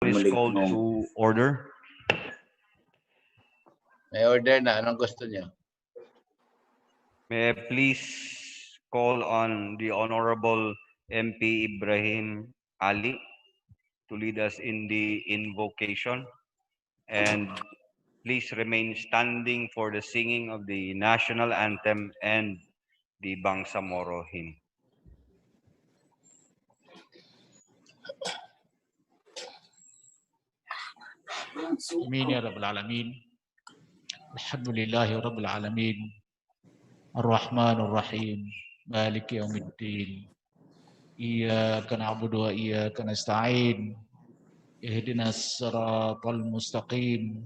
is called to order. May order na. Anong gusto niyo? May I please call on the Honorable MP Ibrahim Ali to lead us in the invocation, and please remain standing for the singing of the national anthem and the Bangsamoro hymn. Amin ya Rabbal Alamin. Alhamdulillahi Rabbil Alamin. Ar-Rahmanur Rahim. Maliki Yawmiddin. Iyyaka na'budu wa iyyaka nasta'in. Ihdinas siratal mustaqim.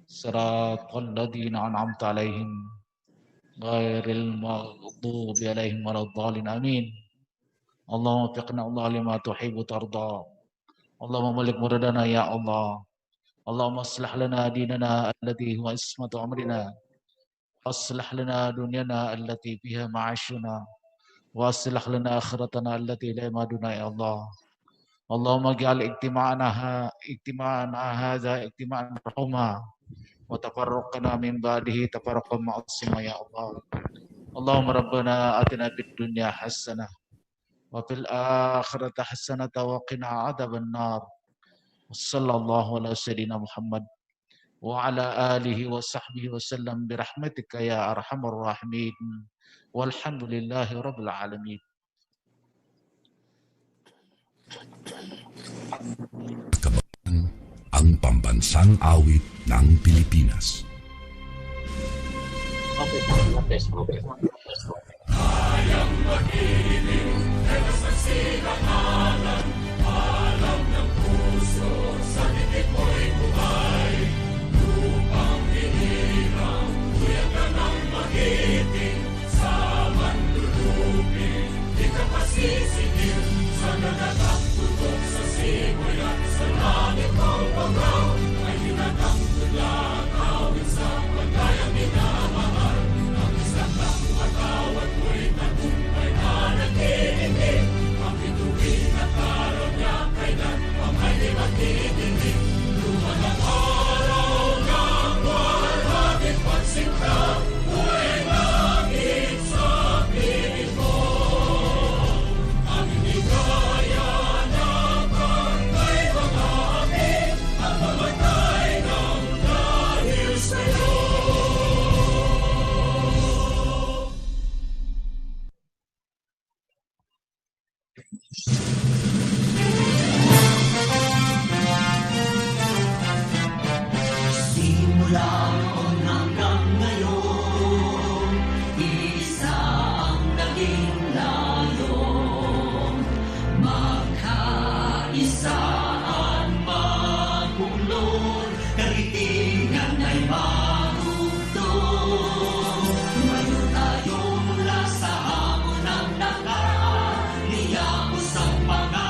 Siratal ladzina an'amta 'alaihim ghairil maghdubi 'alaihim waladdallin. Amin. Allahumma waffiqna Allah lima tuhibbu tarda. Allahumma malik muradana ya Allah. اللهم اصلح لنا ديننا الذي هو عصمة أمرنا واصلح لنا دنيانا التي فيها معاشنا واصلح لنا آخرتنا التي لا يمادنا يا الله. اللهم اجعل اجتماعنا هذا اجتماعا مرحوما وتفرقنا من بعده تفرقا معصوما يا الله. اللهم ربنا آتنا في الدنيا حسنة وفي الآخرة حسنة وقنا عذاب النار. صلى الله على سيدنا محمد وعلى آله وصحبه وسلم برحمتك يا أرحم الراحمين والحمد لله رب العالمين. Ang pambansang awit ng Pilipinas. Hayang makinig, nagsasaksihan alam, alam ng puso, sa titik mo'y buhay. Lupang hinirang, kuya ka ng magiting, sa manlulupin, di ka pasisingil, sa nanagang tutok sa simoy at sa langit mong pagaw, ay hinatang tulang awit sa pagkayang minamahal. Ang isang lang matawad mo'y tagumpay na nag-iinit, ang bituin at araw niya kailan ang ay di magtitingin. Luman ang araw ng walhagit pagsinta, buhay langit sa piling mo. Ang hindi kaya na kantay mga api, at mamatay ng dahil sa'yo. Simula noon hanggang ngayon, isa ang naging layon. Magkaisaan magulod, karitingan ay magugtong. Tumayo tayo mula sa hamon ng nakaraan, niyapos ang pangalan.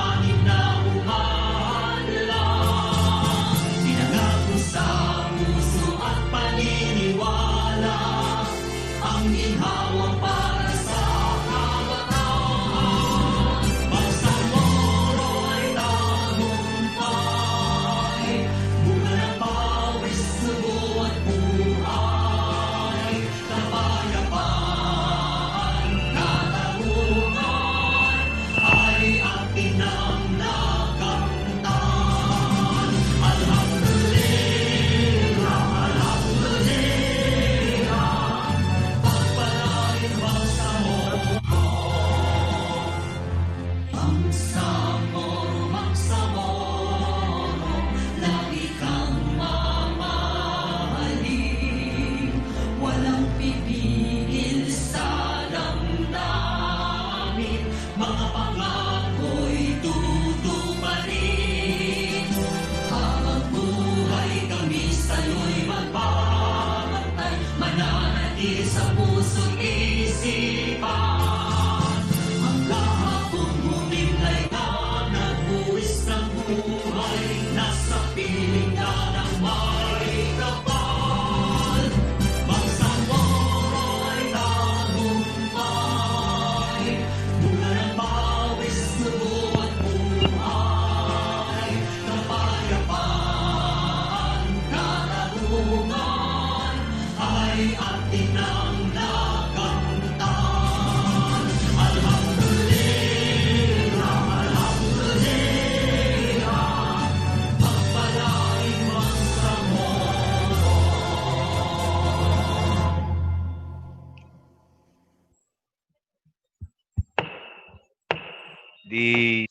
The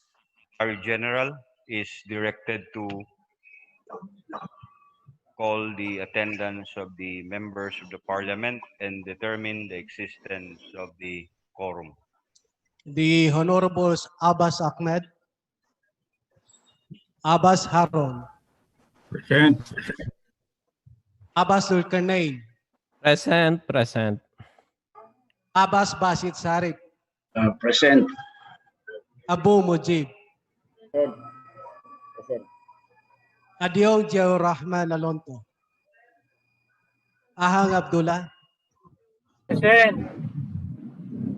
Secretary General is directed to call the attendance of the members of the Parliament and determine the existence of the quorum. The Honorables Abbas Ahmed, Abbas Haron, Present. Abbas Zulkarnain, Present. Abbas Basit Sarik, Present. Abu Mujib, Adyong Jiaur Rahman Alonto, Ahang Abdullah, Present.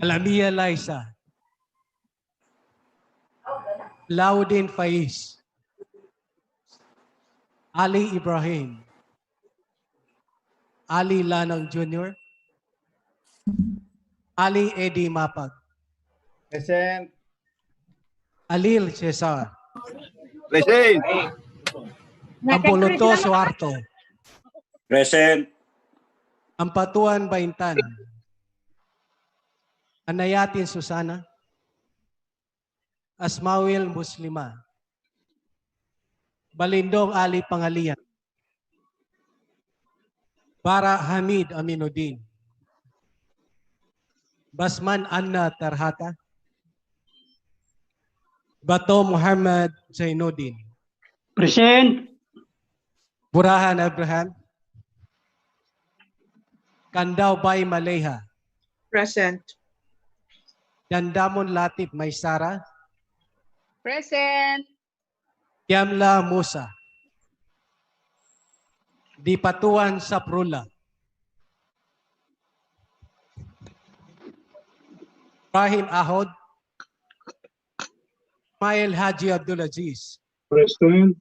Alamia Laisa, Laudin Faiz, Ali Ibrahim, Ali Lanang Jr., Ali Eddie Mapag, Present. Alil Cesar, Present. Ampuluto Suarto, Present. Ampatuan Baintan, Anayatin Susana, Asmawil Muslima, Balindong Ali Pangalian, Bara Hamid Aminuddin, Basman Anna Tarhata, Bato Muhammad Zainuddin, Present. Burahan Abraham, Kandaw Bay Maleha, Present. Dandamon Latif Maysara, Present. Yamla Musa, Dipatuan Saprula, Ibrahim Ahod, Ismail Haji Abdul Aziz, Present.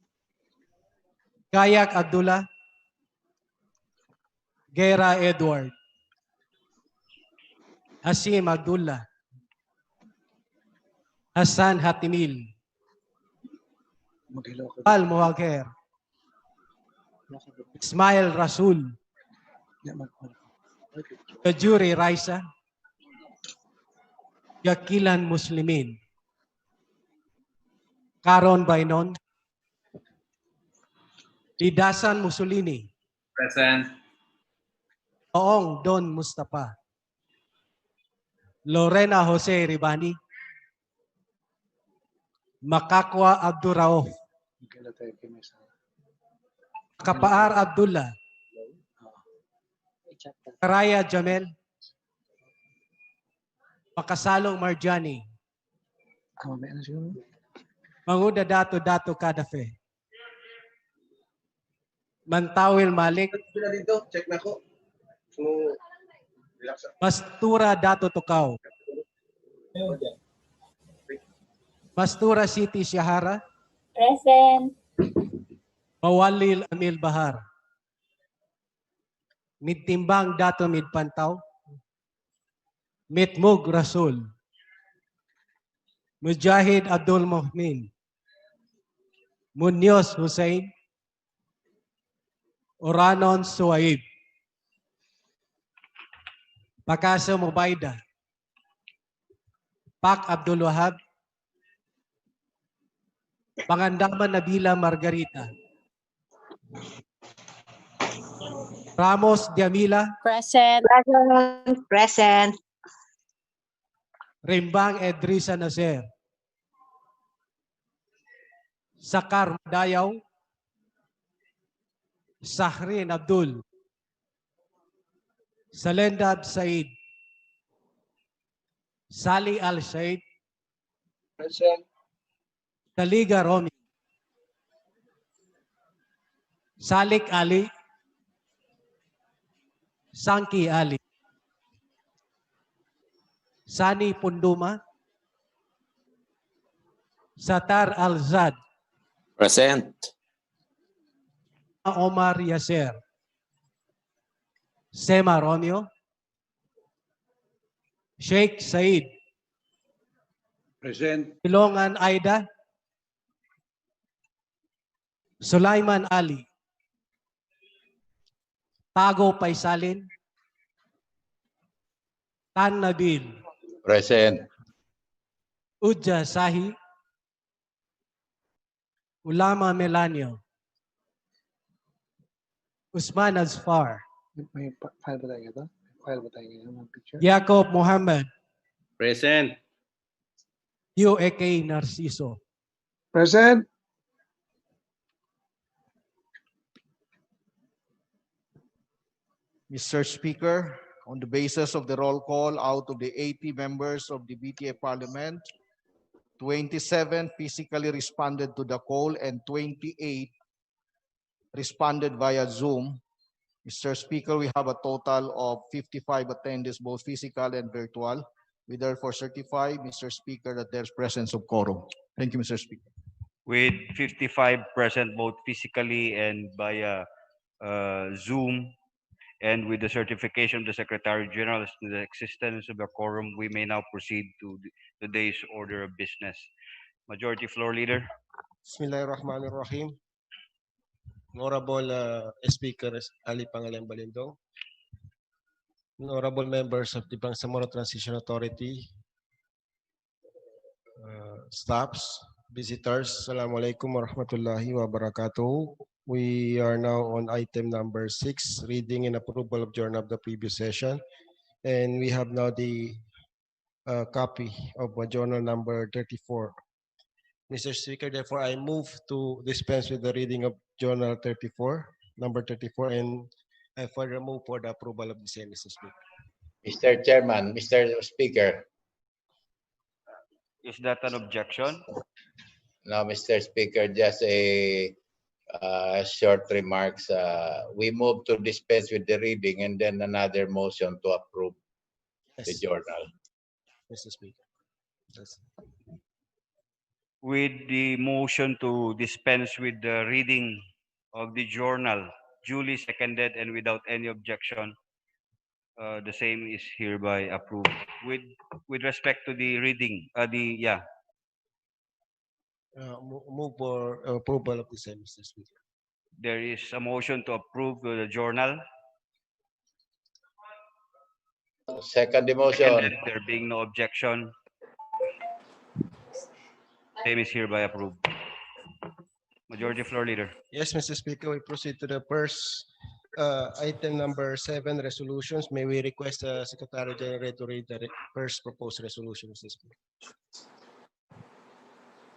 Kayak Abdullah, Gera Edward, Hasim Abdullah, Hassan Hatimil, Al Muhager, Ismail Rasul, Kajuri Raisa, Yakilan Muslimin, Karon Bainon, Lidasan Mussolini, Present. Oong Don Mustafa, Lorena Jose Ribani, Makakwa Abduraof, Kapaar Abdullah, Karaya Jamel, Makasalong Marjani, Manguda Dato Kadafe, Mantawil Malik, Check na ko. Mastura Dato Tukaw, Mastura City Shahara, Present. Mawalil Amil Bahar, Midtimbang Dato Midpantaw, Mitmug Rasul, Mujahid Abdul Mohmin, Munyos Hussein, Oranon Suwaib, Pakasa Mubaida, Pak Abdul Wahab, Pangandaman Nabila Margarita, Ramos Diamila, Present. Present. Rimbang Edrisa Naser, Sakar Dayaw, Sahrin Abdul, Salendab Said, Sali Al-Said, Present. Taliga Romy, Salik Ali, Sangki Ali, Sani Punduma, Satar Al-Zad, Present. Omar Yasser, Sema Romeo, Sheikh Said, Present. Ilongan Aida, Sulaiman Ali, Tago Paisalin, Tan Nabil, Present. Uja Sahi, Ulama Melanio, Usman Azfar, May file ba tayo ito? File ba tayo ng picture? Jacob Mohammed, Present. U.A.K. Narciso. Present. Mr. Speaker, on the basis of the roll call, out of the 80 members of the BTA Parliament, 27 physically responded to the call and 28 responded via Zoom. Mr. Speaker, we have a total of 55 attendees, both physical and virtual. We therefore certify, Mr. Speaker, that there's presence of quorum. Thank you, Mr. Speaker. With 55 present both physically and via Zoom, and with the certification of the Secretary General as to the existence of a quorum, we may now proceed to today's order of business. Majority Floor Leader. Bismillahirrahmanirrahim. Honorable Speaker Ali Pangalan Balindong, honorable members of the Bangsamoro Transition Authority, staffs, visitors, Assalamualaikum warahmatullahi wabarakatuh. We are now on item number 6, reading and approval of journal of the previous session. And we have now the copy of journal number 34. Mr. Speaker, therefore I move to dispense with the reading of journal 34, number 34, and I further move for the approval of the same, Mr. Speaker. Mr. Chairman, Mr. Speaker. Is that an objection? No, Mr. Speaker, just a short remarks. We move to dispense with the reading and then another motion to approve the journal. Mr. Speaker. Yes. With the motion to dispense with the reading of the journal, duly seconded and without any objection, the same is hereby approved. With respect to the reading, Move for approval of the same, Mr. Speaker. there is a motion to approve the journal. Second motion. Seconded, there being no objection, same is hereby approved. Majority Floor Leader. Yes, Mr. Speaker, we proceed to the first item number 7, resolutions. May we request the Secretary General to read the first proposed resolution, Mr. Speaker.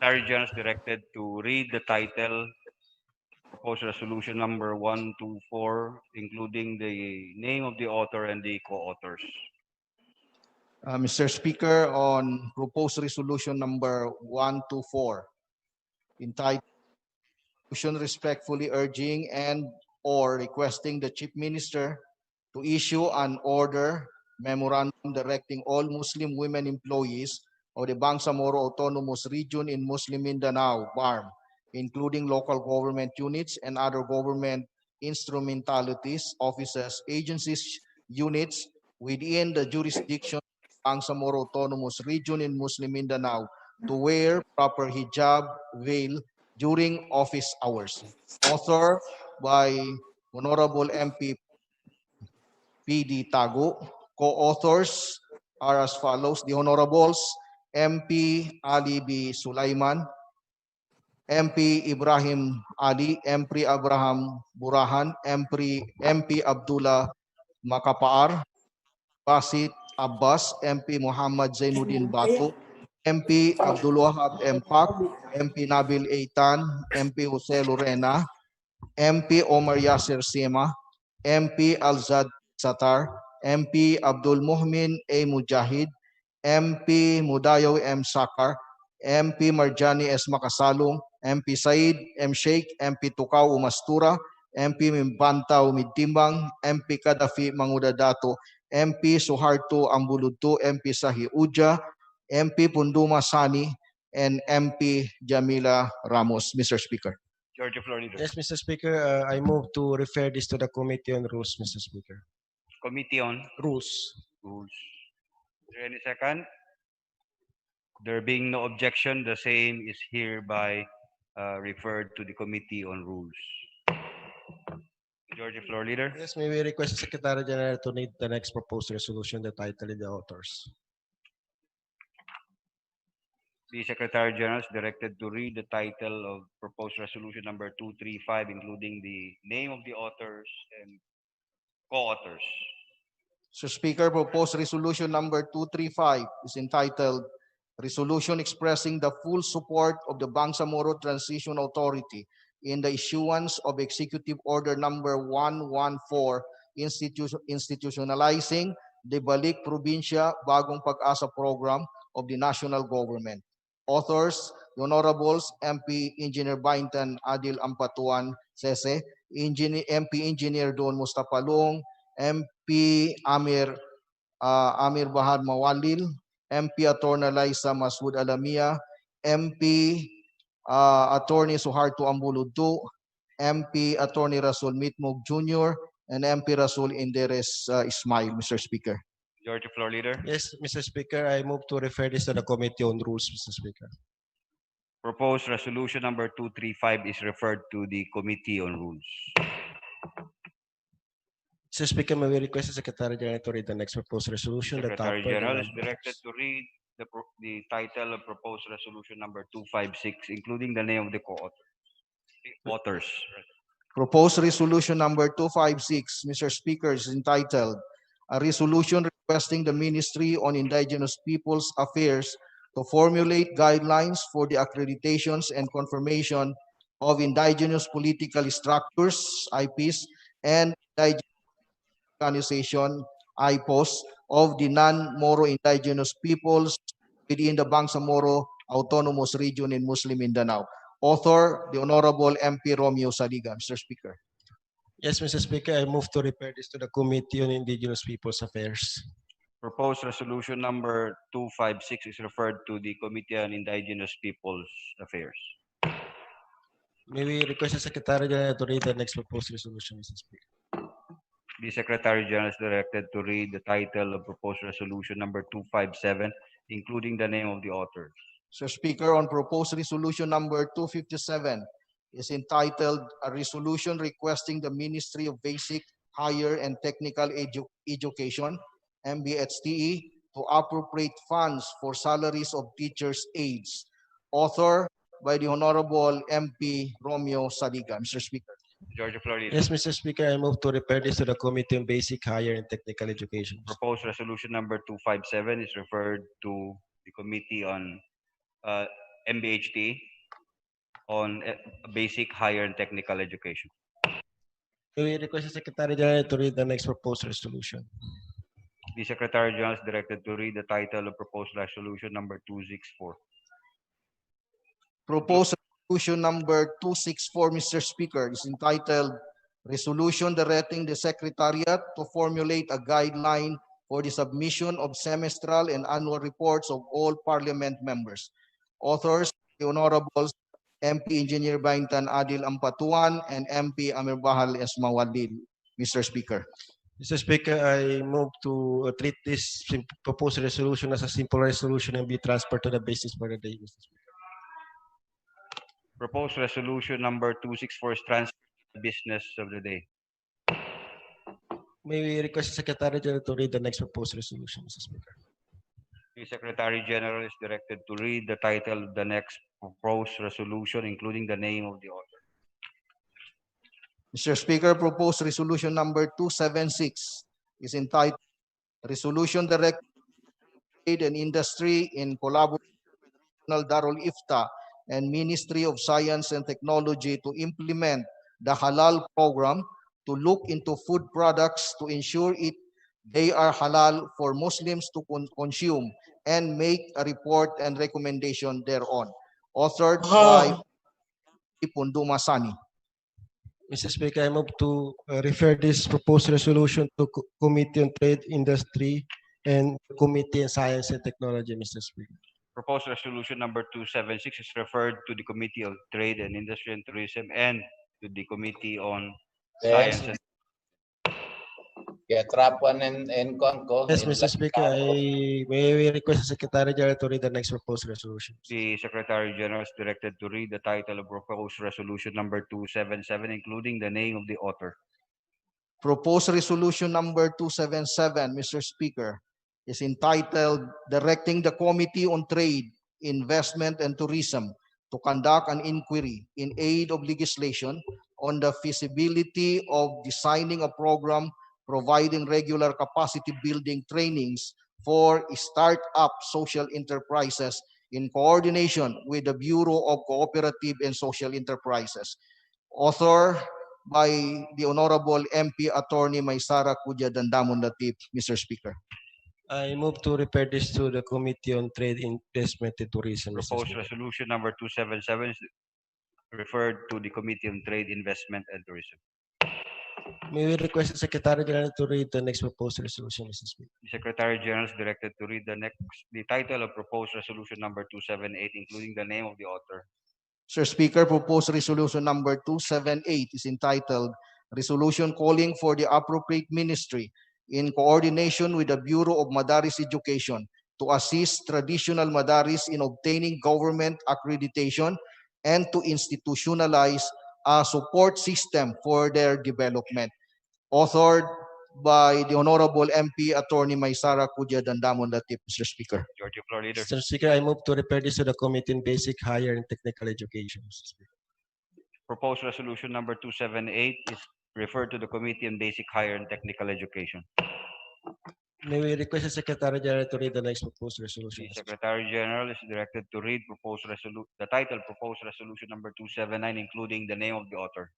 Secretary General is directed to read the title, proposed resolution number 124, including the name of the author and the co-authors. Mr. Speaker, on proposed resolution number 124, entitled "Resolution respectfully urging and or requesting the Chief Minister to issue an order memorandum directing all Muslim women employees of the Bangsamoro Autonomous Region in Muslim Mindanao, BARM, including local government units and other government instrumentalities, offices, agencies, units within the jurisdiction Bangsamoro Autonomous Region in Muslim Mindanao to wear proper hijab, veil during office hours." Author by Honorable MP P.D. Tago. Co-authors are as follows: the Honorables MP Ali B. Sulaiman, MP Ibrahim Ali, MP Abraham Burahan, MP Abdullah Makapaar, Basit Abbas, MP Muhammad Zainuddin Batu, MP Abdul Wahab Mpak, MP Nabil Eitan, MP Jose Lorena, MP Omar Yasir Sima, MP Alzad Satar, MP Abdul Muhmin A. Mujahid, MP Mudayo M. Sakar, MP Marjani S. Makasalong, MP Said M. Sheikh, MP Tukaw Umastura, MP Mimbantaw Midtimbang, MP Kadafi Mangudadato, MP Suharto Ambuludto, MP Sahi Uja, MP Punduma Sani, and MP Jamila Ramos. Mr. Speaker. Majority Floor Leader. Yes, Mr. Speaker, I move to refer this to the Committee on Rules, Mr. Speaker. Committee on Rules. Rules. Is there any second? There being no objection, the same is hereby referred to the Committee on Rules. Majority Floor Leader. Yes, may we request the Secretary General to read the next proposed resolution, the title and the authors. The Secretary General is directed to read the title of proposed resolution number 235, including the name of the authors and co-authors. Mr. Speaker, proposed resolution number 235 is entitled Resolution Expressing the Full Support of the Bangsamoro Transition Authority in the Issuance of Executive Order number 114 institutionalizing the Balik Probinsya Bagong Pag-asa program of the national government. Authors, the Honorables MP Engineer Baintan Adil Ampatuan Sese, MP Engineer Don Mustapalong, MP Amir Bahad Mawalil, MP Attorney Liza Masud Alamia, MP Attorney Suharto Ambuludu, MP Attorney Rasul Mitmog Jr., and MP Rasul Inderes Ismail, Mr. Speaker. Majority Floor Leader. Yes, Mr. Speaker, I move to refer this to the Committee on Rules, Mr. Speaker. Proposed resolution number 235 is referred to the Committee on Rules. Mr. Speaker, may we request the Secretary General to read the next proposed resolution? Secretary General is directed to read the title of proposed resolution number 256, including the name of the authors. Proposed resolution number 256, Mr. Speaker, is entitled A Resolution Requesting the Ministry on Indigenous Peoples Affairs to formulate guidelines for the accreditations and confirmation of indigenous political structures, IPs, and indigenous organization, IPOs, of the non-Moro indigenous peoples within the Bangsamoro Autonomous Region in Muslim Mindanao. Author, the Honorable MP Romeo Saliga, Mr. Speaker. Yes, Mr. Speaker, I move to refer this to the Committee on Indigenous Peoples Affairs. Proposed resolution number 256 is referred to the Committee on Indigenous Peoples Affairs. May we request the Secretary General to read the next proposed resolution, Mr. Speaker? The Secretary General is directed to read the title of proposed resolution number 257, including the name of the author. Mr. Speaker, on proposed resolution number 257 is entitled A Resolution Requesting the Ministry of Basic, Higher and Technical Education, MBHTE, to appropriate funds for salaries of teachers' aides. Author by the Honorable MP Romeo Saliga, Mr. Speaker. Georgia Florida. Yes, Mr. Speaker, I move to refer this to the Committee on Basic, Higher and Technical Education. Proposed resolution number 257 is referred to the Committee on MBHT on Basic, Higher and Technical Education. We request the Secretary General to read the next proposed resolution. The Secretary General is directed to read the title of proposed resolution number 264. Proposed resolution number 264, Mr. Speaker, is entitled Resolution Directing the Secretariat to Formulate a Guideline for the Submission of Semestral and Annual Reports of all Parliament Members. Authors, the Honorables MP Engineer Baintan Adil Ampatuan and MP Amir Bahal Esmawadil, Mr. Speaker. Mr. Speaker, I move to treat this proposed resolution as a simple resolution and be transferred to the basis for the day, Mr. Speaker. Proposed resolution number 264 is transferred to the business of the day. May we request the Secretary General to read the next proposed resolution, Mr. Speaker? The Secretary General is directed to read the title of the next proposed resolution, including the name of the author. Mr. Speaker, proposed resolution number 276 is entitled Resolution Directing Trade and Industry in Collaboration with Darul Ifta and Ministry of Science and Technology to implement the halal program to look into food products to ensure they are halal for Muslims to consume and make a report and recommendation thereon. Authored by Punduma Sani. Mr. Speaker, I move to refer this proposed resolution to Committee on Trade, Industry, and Committee on Science and Technology, Mr. Speaker. Proposed resolution number 276 is referred to the Committee of Trade and Industry and Tourism and to the Committee on Science and Yeah, trap one and Conco. Yes, Mr. Speaker, may we request the Secretary General to read the next proposed resolution. The Secretary General is directed to read the title of proposed resolution number 277, including the name of the author. Proposed resolution number 277, Mr. Speaker, is entitled Directing the Committee on Trade, Investment and Tourism to conduct an inquiry in aid of legislation on the feasibility of designing a program providing regular capacity building trainings for start-up social enterprises in coordination with the Bureau of Cooperative and Social Enterprises. Author by the Honorable MP Attorney Maysara Kudya Dandamon Latif, Mr. Speaker. I move to refer this to the Committee on Trade, Investment, and Tourism, Mr. Proposed Speaker. resolution number 277 is referred to the Committee on Trade, Investment, and Tourism. May we request the Secretary General to read the next proposed resolution, Mr. Speaker? The Secretary General is directed to read the title of proposed resolution number 278, including the name of the author. Mr. Speaker, proposed resolution number 278 is entitled Resolution Calling for the Appropriate Ministry in coordination with the Bureau of Madaris Education to assist traditional Madaris in obtaining government accreditation and to institutionalize a support system for their development. Authored by the Honorable MP Attorney Maysara Kudya Dandamon Latif, Mr. Speaker. Georgia Floor Leader. Mr. Speaker, I move to refer this to the Committee on Basic, Higher, and Technical Education, Mr. Speaker. Proposed resolution number 278 is referred to the Committee on Basic, Higher, and Technical Education. May we request the Secretary General to read the next proposed resolution? The Secretary General is directed to read the title proposed resolution number 279, including the name of the author.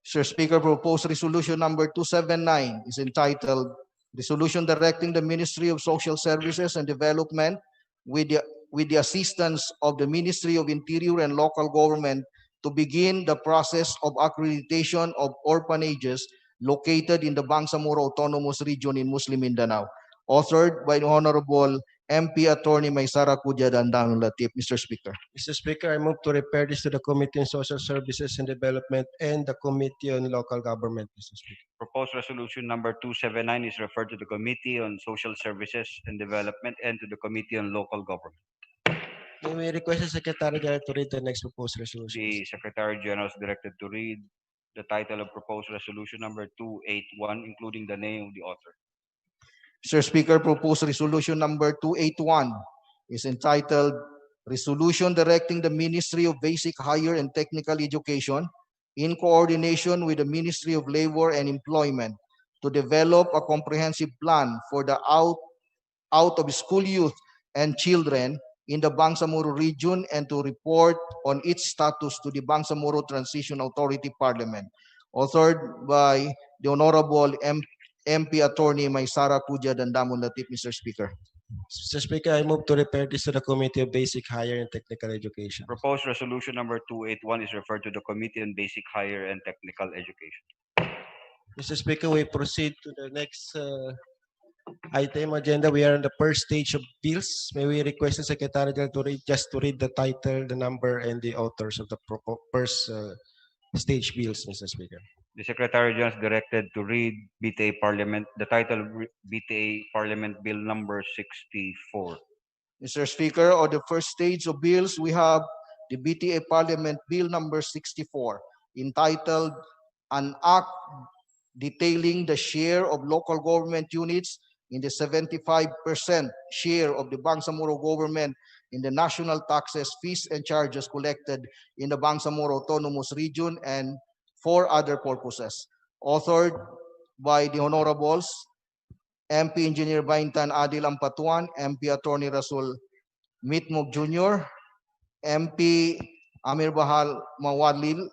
Mr. Speaker, proposed resolution number 279 is entitled Resolution Directing the Ministry of Social Services and Development with the assistance of the Ministry of Interior and Local Government to begin the process of accreditation of orphanages located in the Bangsamoro Autonomous Region in Muslim Mindanao. Authored by the Honorable MP Attorney Maysara Kudya Dandamon Latif, Mr. Speaker. Mr. Speaker, I move to refer this to the Committee on Social Services and Development and the Committee on Local Government, Mr. Speaker. Proposed resolution number 279 is referred to the Committee on Social Services and Development and to the Committee on Local Government. May we request the Secretary General to read the next proposed resolution? The Secretary General is directed to read the title of proposed resolution number 281, including the name of the author. Mr. Speaker, proposed resolution number 281 is entitled Resolution Directing the Ministry of Basic, Higher, and Technical Education in coordination with the Ministry of Labor and Employment to develop a comprehensive plan for the out-of-school youth and children in the Bangsamoro region and to report on its status to the Bangsamoro Transition Authority Parliament. Authored by the Honorable MP Attorney Maysara Kudya Dandamon Latif, Mr. Speaker. Mr. Speaker, I move to refer this to the Committee of Basic, Higher, and Technical Education. Proposed resolution number 281 is referred to the Committee on Basic, Higher, and Technical Education. Mr. Speaker, we proceed to the next item agenda. We are on the first stage of bills. May we request the Secretary General to read the title, the number, and the authors of the first stage bills, Mr. Speaker. The Secretary General is directed to read the title of BTA Parliament Bill number 64. Mr. Speaker, on the first stage of bills, we have the BTA Parliament Bill number 64, entitled An Act Detailing the Share of Local Government Units in the 75% share of the Bangsamoro government in the national taxes, fees, and charges collected in the Bangsamoro Autonomous Region and for other purposes. Authored by the Honorables MP Engineer Baintan Adil Ampatuan, MP Attorney Rasul Mitmog Jr., MP Amir Bahal Mawadlil,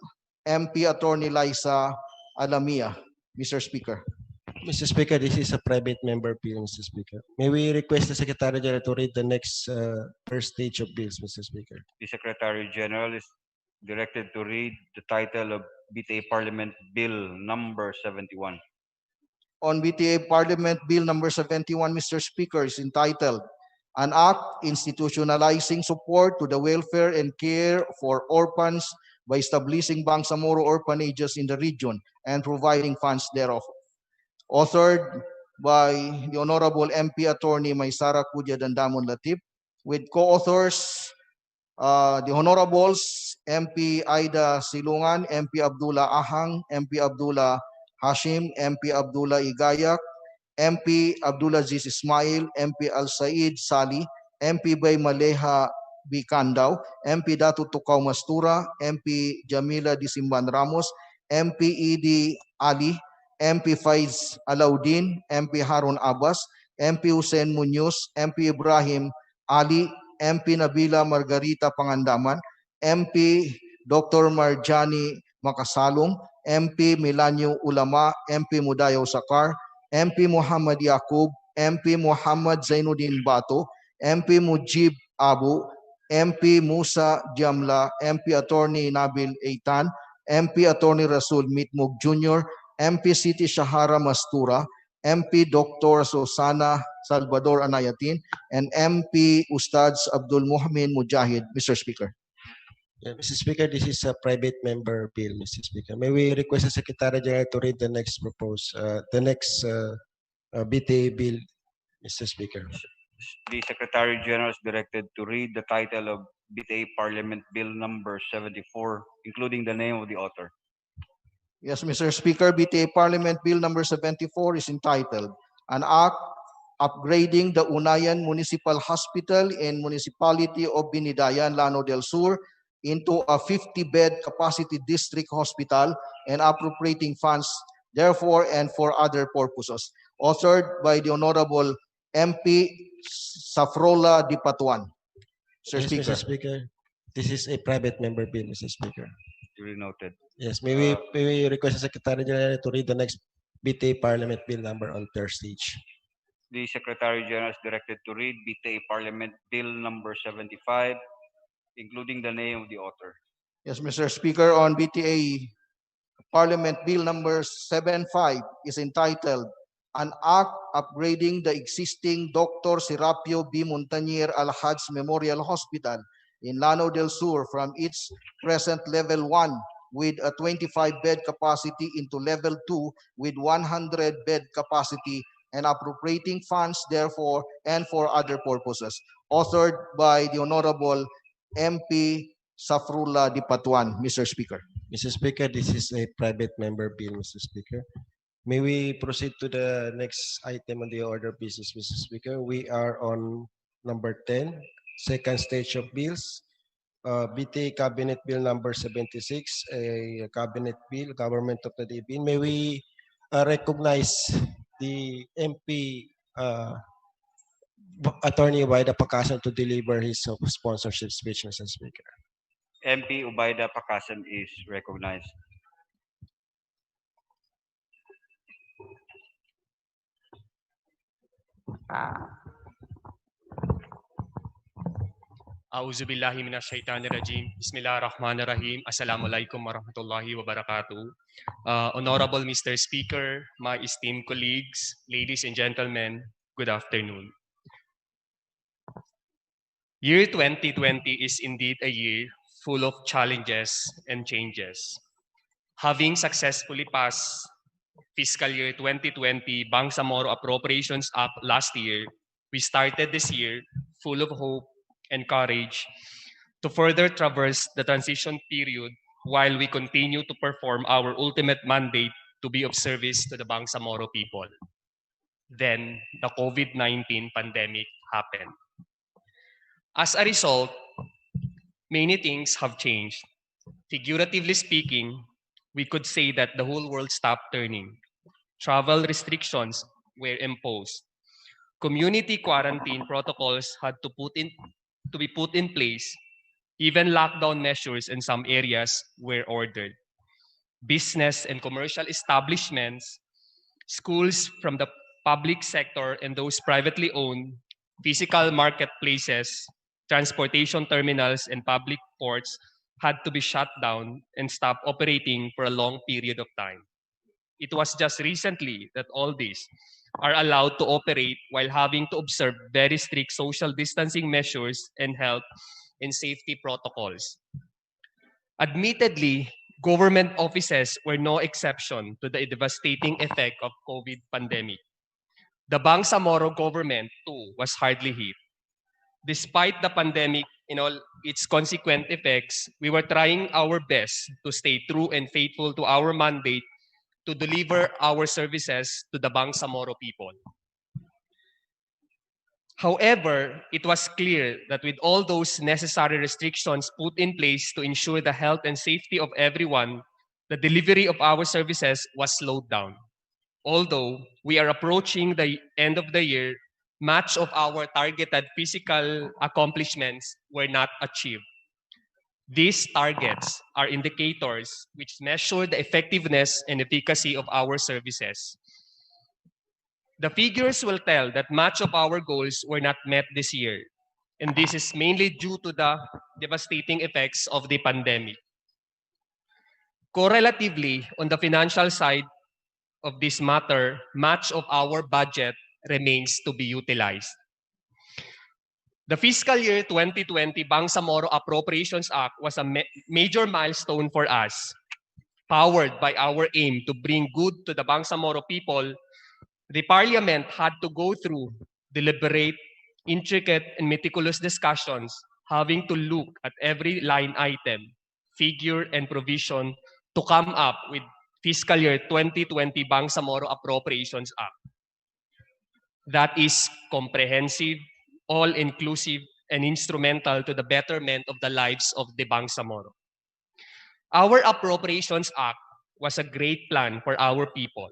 MP Attorney Liza Alamia. Mr. Speaker. Mr. Speaker, this is a private member bill, Mr. Speaker. May we request the Secretary General to read the next first stage of bills, Mr. Speaker? The Secretary General is directed to read the title of BTA Parliament Bill number 71. On BTA Parliament Bill number 71, Mr. Speaker, is entitled An Act Institutionalizing Support to the Welfare and Care for Orphans by establishing Bangsamoro orphanages in the region and providing funds thereof. Authored by the Honorable MP Attorney Maysara Kudya Dandamon Latif, with co-authors the Honorables MP Aida Silungan, MP Abdullah Ahang, MP Abdullah Hashim, MP Abdullah Igayak, MP Abdulaziz Ismail, MP Al Said Sali, MP Bay Maleha B. Candaw, MP Datu Tukaw Mastura, MP Jamila Disimban Ramos, MP Edi Ali, MP Faiz Alauddin, MP Harun Abbas, MP Hussein Munoz, MP Ibrahim Ali, MP Nabila Margarita Pangandaman, MP Dr. Marjani Makasalong, MP Milanyo Ulama, MP Mudayaw Sakar, MP Muhammad Yaqub, MP Muhammad Zainuddin Bato, MP Mujib Abu, MP Musa Jamla, MP Attorney Nabil Eitan, MP Attorney Rasul Mitmug Jr., MP Siti Shahara Mastura, MP Dr. Susana Salvador Anayatin, and MP Ustads Abdul Muhammad Mujahid. Mr. Speaker. Mr. Speaker, this is a private member bill, Mr. Speaker. May we request the Secretary General to read the next BTA bill, Mr. Speaker. The Secretary General is directed to read the title of BTA Parliament Bill number 74, including the name of the author. Yes, Mr. Speaker, BTA Parliament Bill number 74 is entitled, An Act Upgrading the Unayan Municipal Hospital in Municipality of Binidayan, Lano del Sur into a 50-bed capacity district hospital and appropriating funds therefore and for other purposes. Authored by the Honorable MP Safrola Dipatuan. Mr. Yes, Speaker. Mr. Speaker. This is a private member bill, Mr. Speaker. Duly noted. Yes, may we request the Secretary General to read the next BTA Parliament Bill number on third stage. The Secretary General is directed to read BTA Parliament Bill number 75, including the name of the author. Yes, Mr. Speaker, on BTA Parliament Bill number 75 is entitled, An Act Upgrading the Existing Dr. Serapio B. Montañer Al-Haj Memorial Hospital in Lano del Sur from its present level 1 with a 25-bed capacity into level 2 with 100-bed capacity and appropriating funds therefore and for other purposes. Authored by the Honorable MP Safrula Dipatuan. Mr. Speaker. Mr. Speaker, this is a private member bill, Mr. Speaker. May we proceed to the next item on the order of business, Mr. Speaker? We are on number 10, second stage of bills. BTA Cabinet Bill number 76, a cabinet bill, Government of the Day bill. May we recognize the MP Attorney Waida Pakasan to deliver his sponsorship speech, Mr. Speaker. MP Ubaida Pakasem is recognized. A'udzu billahi minasyaitonir rajim. Bismillahirrahmanirrahim. Assalamualaikum warahmatullahi wabarakatuh. Honorable Mr. Speaker, my esteemed colleagues, ladies and gentlemen, good afternoon. Year 2020 is indeed a year full of challenges and changes. Having successfully passed fiscal year 2020 Bangsamoro Appropriations Act last year, we started this year full of hope and courage to further traverse the transition period while we continue to perform our ultimate mandate to be of service to the Bangsamoro people. Then the COVID-19 pandemic happened. As a result, many things have changed. Figuratively speaking, we could say that the whole world stopped turning. Travel restrictions were imposed. Community quarantine protocols had to be put in place. Even lockdown measures in some areas were ordered. Business and commercial establishments, schools from the public sector and those privately owned, physical marketplaces, transportation terminals, and public ports had to be shut down and stop operating for a long period of time. It was just recently that all these are allowed to operate while having to observe very strict social distancing measures and health and safety protocols. Admittedly, government offices were no exception to the devastating effect of COVID pandemic. The Bangsamoro government too was hardly hit. Despite the pandemic and all its consequent effects, we were trying our best to stay true and faithful to our mandate to deliver our services to the Bangsamoro people. However, it was clear that with all those necessary restrictions put in place to ensure the health and safety of everyone, the delivery of our services was slowed down. Although we are approaching the end of the year, much of our targeted physical accomplishments were not achieved. These targets are indicators which measure the effectiveness and efficacy of our services. The figures will tell that much of our goals were not met this year, and this is mainly due to the devastating effects of the pandemic. Correlatively, on the financial side of this matter, much of our budget remains to be utilized. The fiscal year 2020 Bangsamoro Appropriations Act was a major milestone for us. Powered by our aim to bring good to the Bangsamoro people, the Parliament had to go through deliberate, intricate, and meticulous discussions, having to look at every line item, figure, and provision to come up with fiscal year 2020 Bangsamoro Appropriations Act. That is comprehensive, all-inclusive, and instrumental to the betterment of the lives of the Bangsamoro. Our Appropriations Act was a great plan for our people,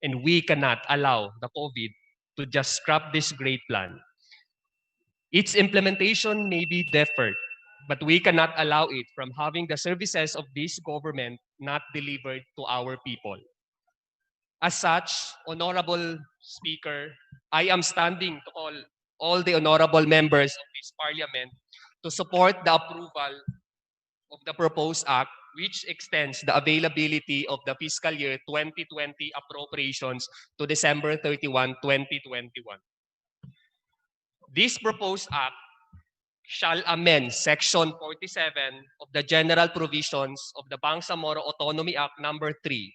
and we cannot allow the COVID to just scrap this great plan. Its implementation may be deferred, but we cannot allow it from having the services of this government not delivered to our people. As such, Honorable Speaker, I am standing to call all the honorable members of this Parliament to support the approval of the proposed act, which extends the availability of the fiscal year 2020 appropriations to December 31, 2021. This proposed act shall amend Section 47 of the General Provisions of the Bangsamoro Autonomy Act Number 3,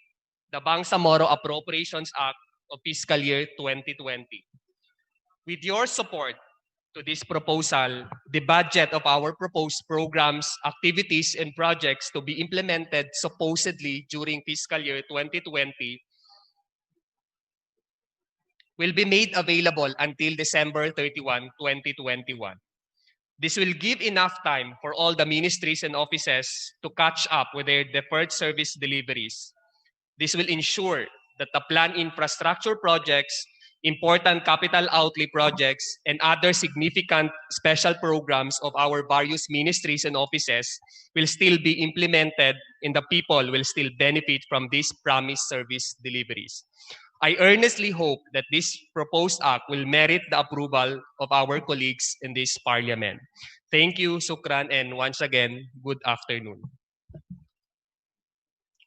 the Bangsamoro Appropriations Act of Fiscal Year 2020. With your support to this proposal, the budget of our proposed programs, activities, and projects to be implemented supposedly during fiscal year 2020 will be made available until December 31, 2021. This will give enough time for all the ministries and offices to catch up with their deferred service deliveries. This will ensure that the planned infrastructure projects, important capital outlay projects, and other significant special programs of our various ministries and offices will still be implemented and the people will still benefit from these promised service deliveries. I earnestly hope that this proposed act will merit the approval of our colleagues in this parliament. Thank you, Sukran, and once again, good afternoon.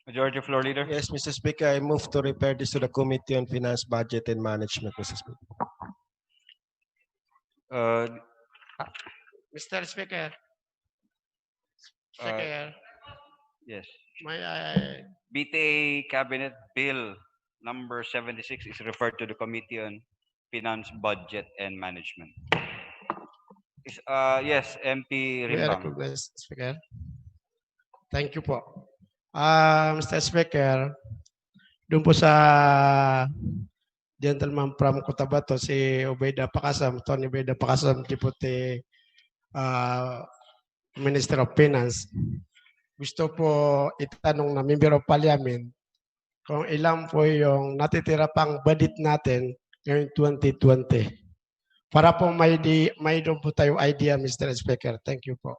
Majority Floor Leader. Yes, Mr. Speaker, I move to refer this to the Committee on Finance, Budget, and Management, Mr. Speaker. Mr. Speaker. Speaker. Yes. May I... BTA Cabinet Bill number 76 is referred to the Committee on Finance, Budget, and Management. Yes, MP May I Rimbang. recognize, Speaker? Thank you po. Mr. Speaker, doon po sa gentleman from Cotabato, si Obeda Pakasam, Tony Obeda Pakasam, Deputy Minister of Finance. Gusto po itanong na Member of Parliament kung ilan po yung natitira pang budget natin ngayong 2020. Para po may doon po tayo idea, Mr. Speaker. Thank you po.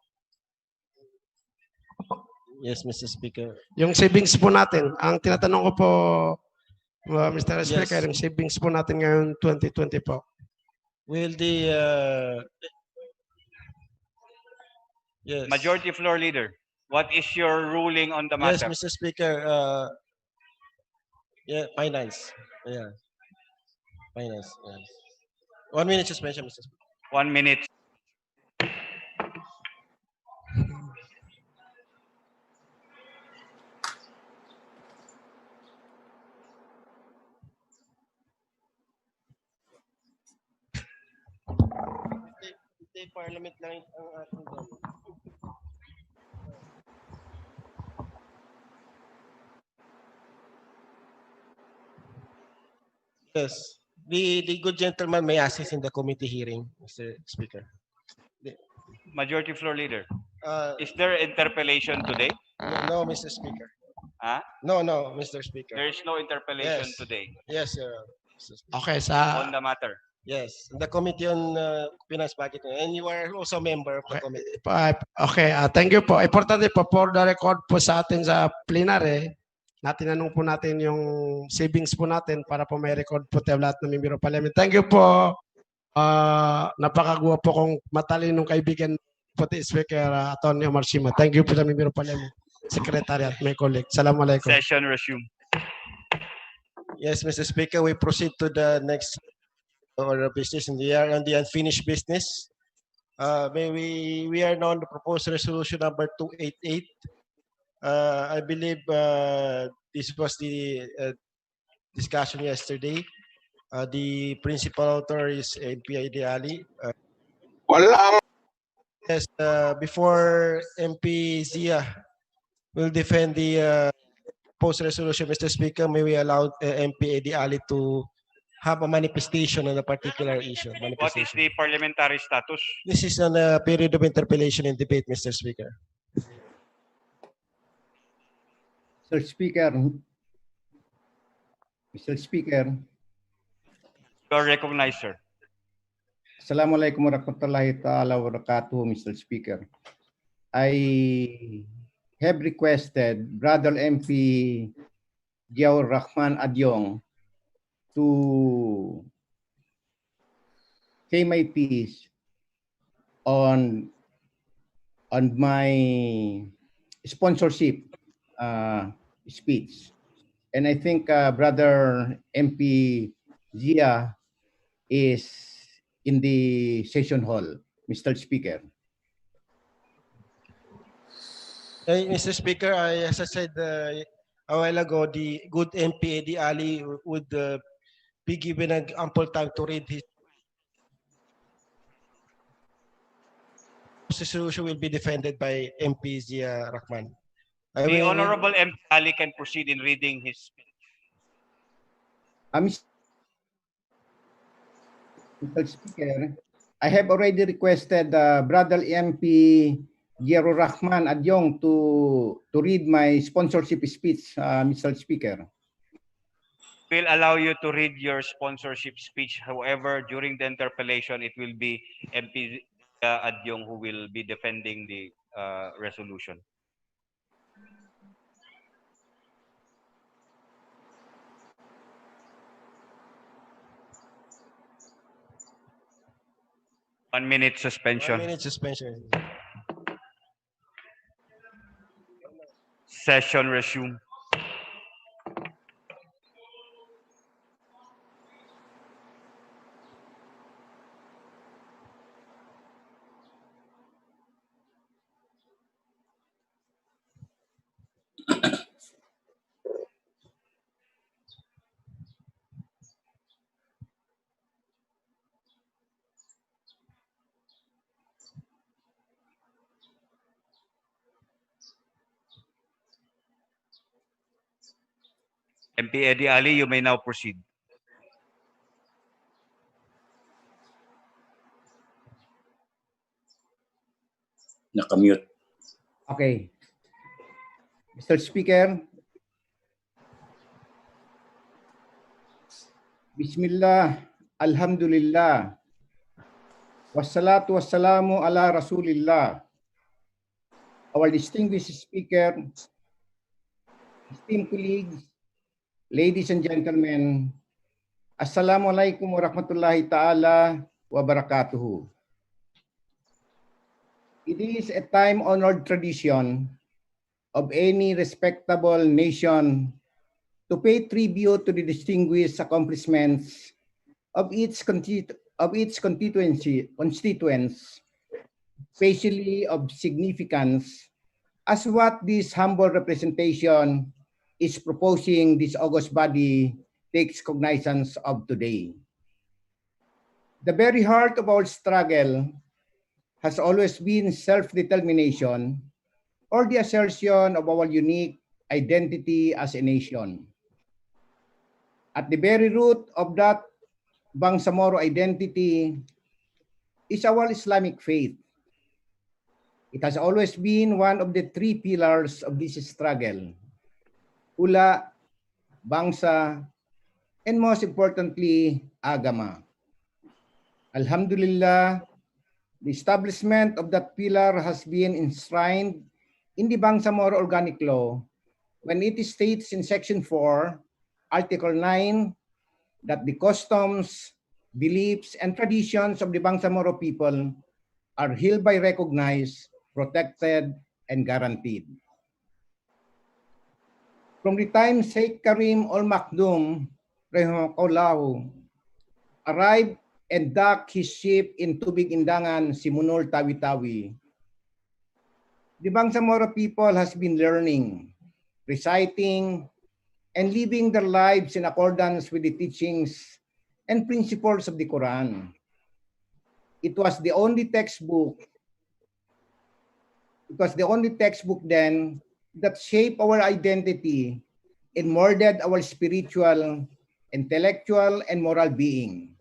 Yes, Mr. Speaker. Yung savings po natin, ang tinatanong ko po, Mr. Speaker, Yes. yung savings po natin ngayon 2020 po. Will the yes. Majority Floor Leader, what is your ruling on the Yes, matter? Mr. Speaker. Finance. Yeah. Finance. Yes. 1 minute suspension, Mr. Speaker. 1 minute. Parliament lang ang ating Yes. The good gentleman may assist in the committee hearing, Mr. Speaker. Majority Floor Leader. Uh, Is there interpellation today? no, Mr. Speaker. Huh? No, Mr. Speaker. There is no interpellation Yes. today Yes, Mr. Speaker. Okay, on the matter. Yes, the Committee on Finance Budget, and you are also a member of the committee. Okay, thank you po. Importante po for the record po sa atin sa plenary, na tinanong po natin yung savings po natin para po may record po tayo lahat ng member of parliament. Thank you po. Napakagwa po kong matalinong kaibigan po ti Speaker Atty. Omar Sima. Thank you po sa member of parliament, Secretary at my colleague. Assalamualaikum. Session resume. Yes, Mr. Speaker, we proceed to the next order of business in the year on the unfinished business. We are now on the proposed resolution number 288. I believe this was the discussion yesterday. The principal author is MP Ali. Yes, before MP Zia will defend the proposed resolution, Mr. Speaker, may we allow MP Ali to have a manifestation on a particular issue. What is the parliamentary status? This is on a period of interpellation and debate, Mr. Speaker. Mr. Speaker, You are recognized, sir. Assalamualaikum warahmatullahi ta'ala wabarakatuh, Mr. Speaker. I have requested Brother MP Jiaur Rahman Adyong to say my piece on my sponsorship speech. And I think Brother MP Zia is in the session hall, Mr. Speaker. Mr. Speaker, as I said a while ago, the good MP Eddie Ali would be given an ample time to read his resolution will be defended by MP Zia Rahman. The Honorable MP Ali can proceed in reading his speech. Mr. Speaker, I have already requested Brother MP Jiaur Rahman Adyong to read my sponsorship speech, Mr. Speaker. We'll allow you to read your sponsorship speech. However, during the interpellation, it will be MP Adyong who will be defending the resolution. One minute suspension. 1 minute suspension. Session resume. MP Eddie Ali, you may now proceed. Nakamute. Okay. Mr. Speaker, Bismillah, Alhamdulillah, wassalatu wassalamu ala Rasulillah. Our distinguished speaker, esteemed colleagues, ladies and gentlemen, Assalamualaikum warahmatullahi ta'ala wabarakatuh. It is a time-honored tradition of any respectable nation to pay tribute to the distinguished accomplishments of its constituents, especially of significance, as what this humble representation is proposing this august body takes cognizance of today. The very heart of our struggle has always been self-determination, or the assertion of our unique identity as a nation. At the very root of that Bangsamoro identity is our Islamic faith. It has always been one of the three pillars of this struggle: Ula, Bangsa, and most importantly, Agama. Alhamdulillah, the establishment of that pillar has been enshrined in the Bangsamoro Organic Law when it states in Section 4, Article 9, that the customs, beliefs, and traditions of the Bangsamoro people are hereby recognized, protected, and guaranteed. From the time Sheikh Karim Ol Maktoum, Rahimahullah, arrived and docked his ship in Tubig Indangan, Simunol, Tawi-Tawi, the Bangsamoro people has been learning, reciting, and living their lives in accordance with the teachings and principles of the Quran. It was the only textbook then that shaped our identity and molded our spiritual, intellectual, and moral being.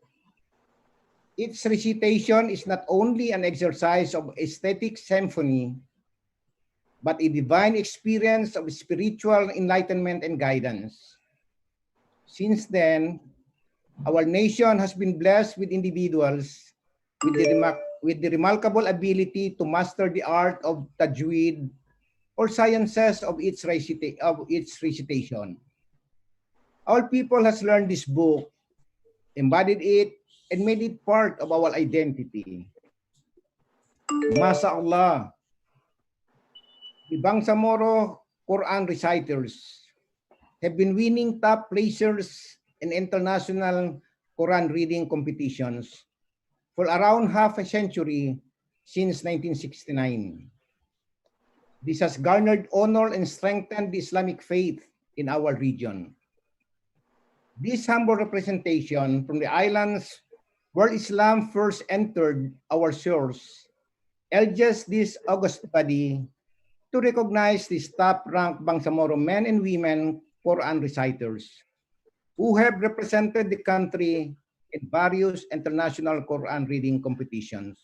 Its recitation is not only an exercise of aesthetic symphony, but a divine experience of spiritual enlightenment and guidance. Since then, our nation has been blessed with individuals with the remarkable ability to master the art of tajweed or sciences of its recitation. Our people has learned this book, embodied it, and made it part of our identity. MashaAllah, the Bangsamoro Quran reciters have been winning top placers in international Quran reading competitions for around half a century since 1969. This has garnered honor and strengthened the Islamic faith in our region. This humble representation from the islands where Islam first entered our shores urges this august body to recognize these top-ranked Bangsamoro men and women Quran reciters who have represented the country in various international Quran reading competitions,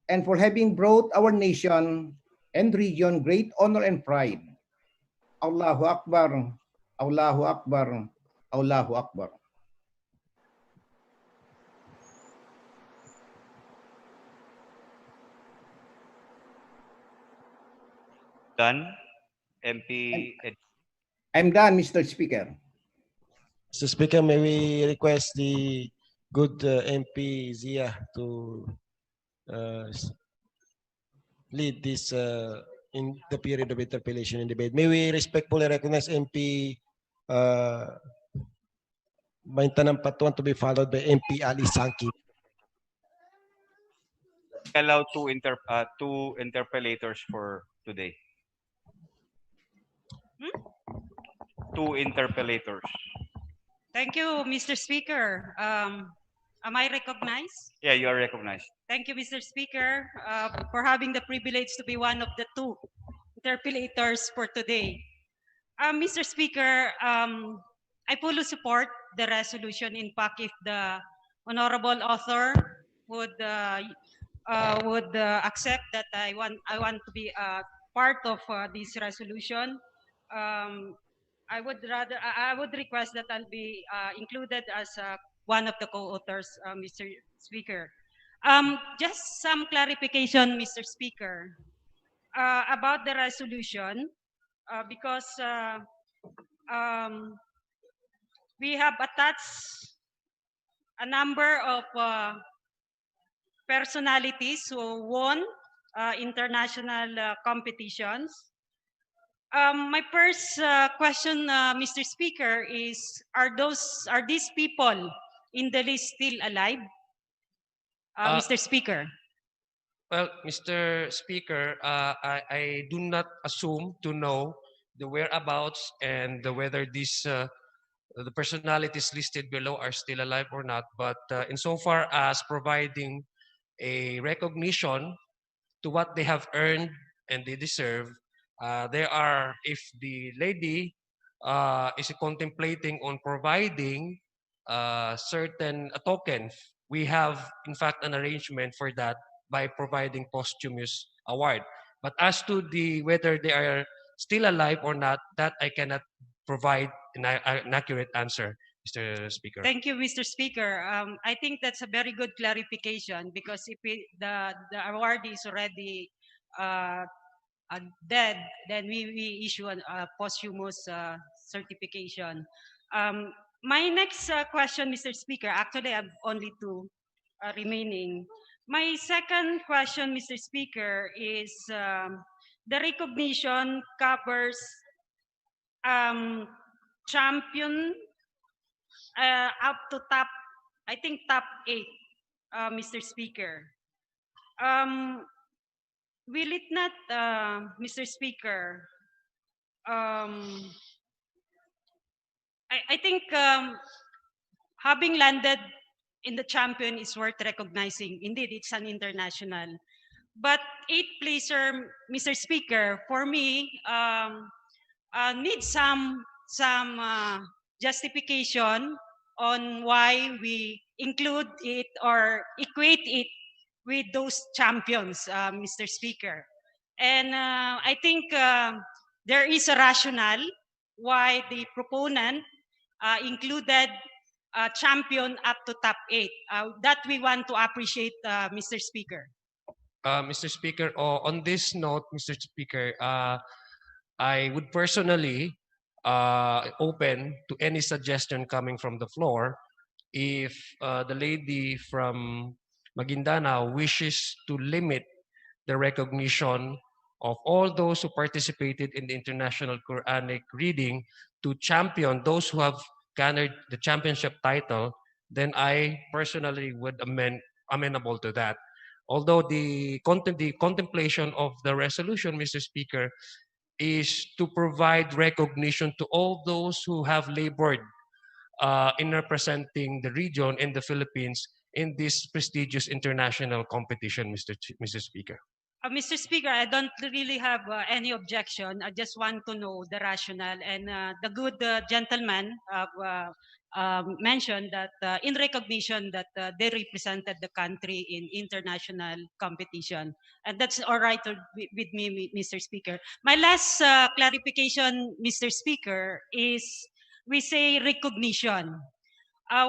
and for having brought our nation and region great honor and pride. Allahu Akbar, Allahu Akbar, Allahu Akbar. Done. MP. I'm done, Mr. Speaker. Mr. Speaker, may we request the good MP Zia to lead this in the period of interpellation and debate. May we respectfully recognize MP Maintanang Patuan to be followed by MP Ali Sanki. Allow two interpellators for today. Two interpellators. Thank you, Mr. Speaker. Am I recognized? Yeah, you are recognized. Thank you, Mr. Speaker, for having the privilege to be one of the two interpellators for today. Mr. Speaker, I fully support the resolution. In fact, if the honorable author would accept that I want to be part of this resolution, I would request that I'll be included as one of the co-authors, Mr. Speaker. Just some clarification, Mr. Speaker, about the resolution, because we have attached a number of personalities who won international competitions. My first question, Mr. Speaker, is: are these people in the list still alive, Mr. Speaker? Well, Mr. Speaker, I do not assume to know the whereabouts and whether these the personalities listed below are still alive or not. But insofar as providing a recognition to what they have earned and they deserve, there are, if the lady is contemplating on providing certain a token. We have, in fact, an arrangement for that by providing posthumous award. But as to the whether they are still alive or not, that I cannot provide an accurate answer, Mr. Speaker. Thank you, Mr. Speaker. I think that's a very good clarification because if the award is already uh, dead, then we issue a posthumous certification. Um, my next question, Mr. Speaker, actually I have only two remaining. My second question, Mr. Speaker, is the recognition covers champion up to top, I think top 8, Mr. Speaker. Um, will it not, Mr. Speaker, I think having landed in the champion is worth recognizing. Indeed, it's an international. But 8th placer, Mr. Speaker, for me, needs some justification on why we include it or equate it with those champions, Mr. Speaker. And I think there is a rationale why the proponent included champion up to top 8. That we want to appreciate, Mr. Speaker. Mr. Speaker, on this note, Mr. Speaker, I would personally open to any suggestion coming from the floor if the lady from Maguindanao wishes to limit the recognition of all those who participated in the international Quranic reading to champion those who have garnered the championship title, then I personally would amenable to that. Although the contemplation of the resolution, Mr. Speaker, is to provide recognition to all those who have labored in representing the region in the Philippines in this prestigious international competition, Mr. Speaker. Mr. Speaker, I don't really have any objection. I just want to know the rationale. And the good gentleman mentioned that in recognition that they represented the country in international competition. And that's all right with me, Mr. Speaker. My last clarification, Mr. Speaker, is we say recognition.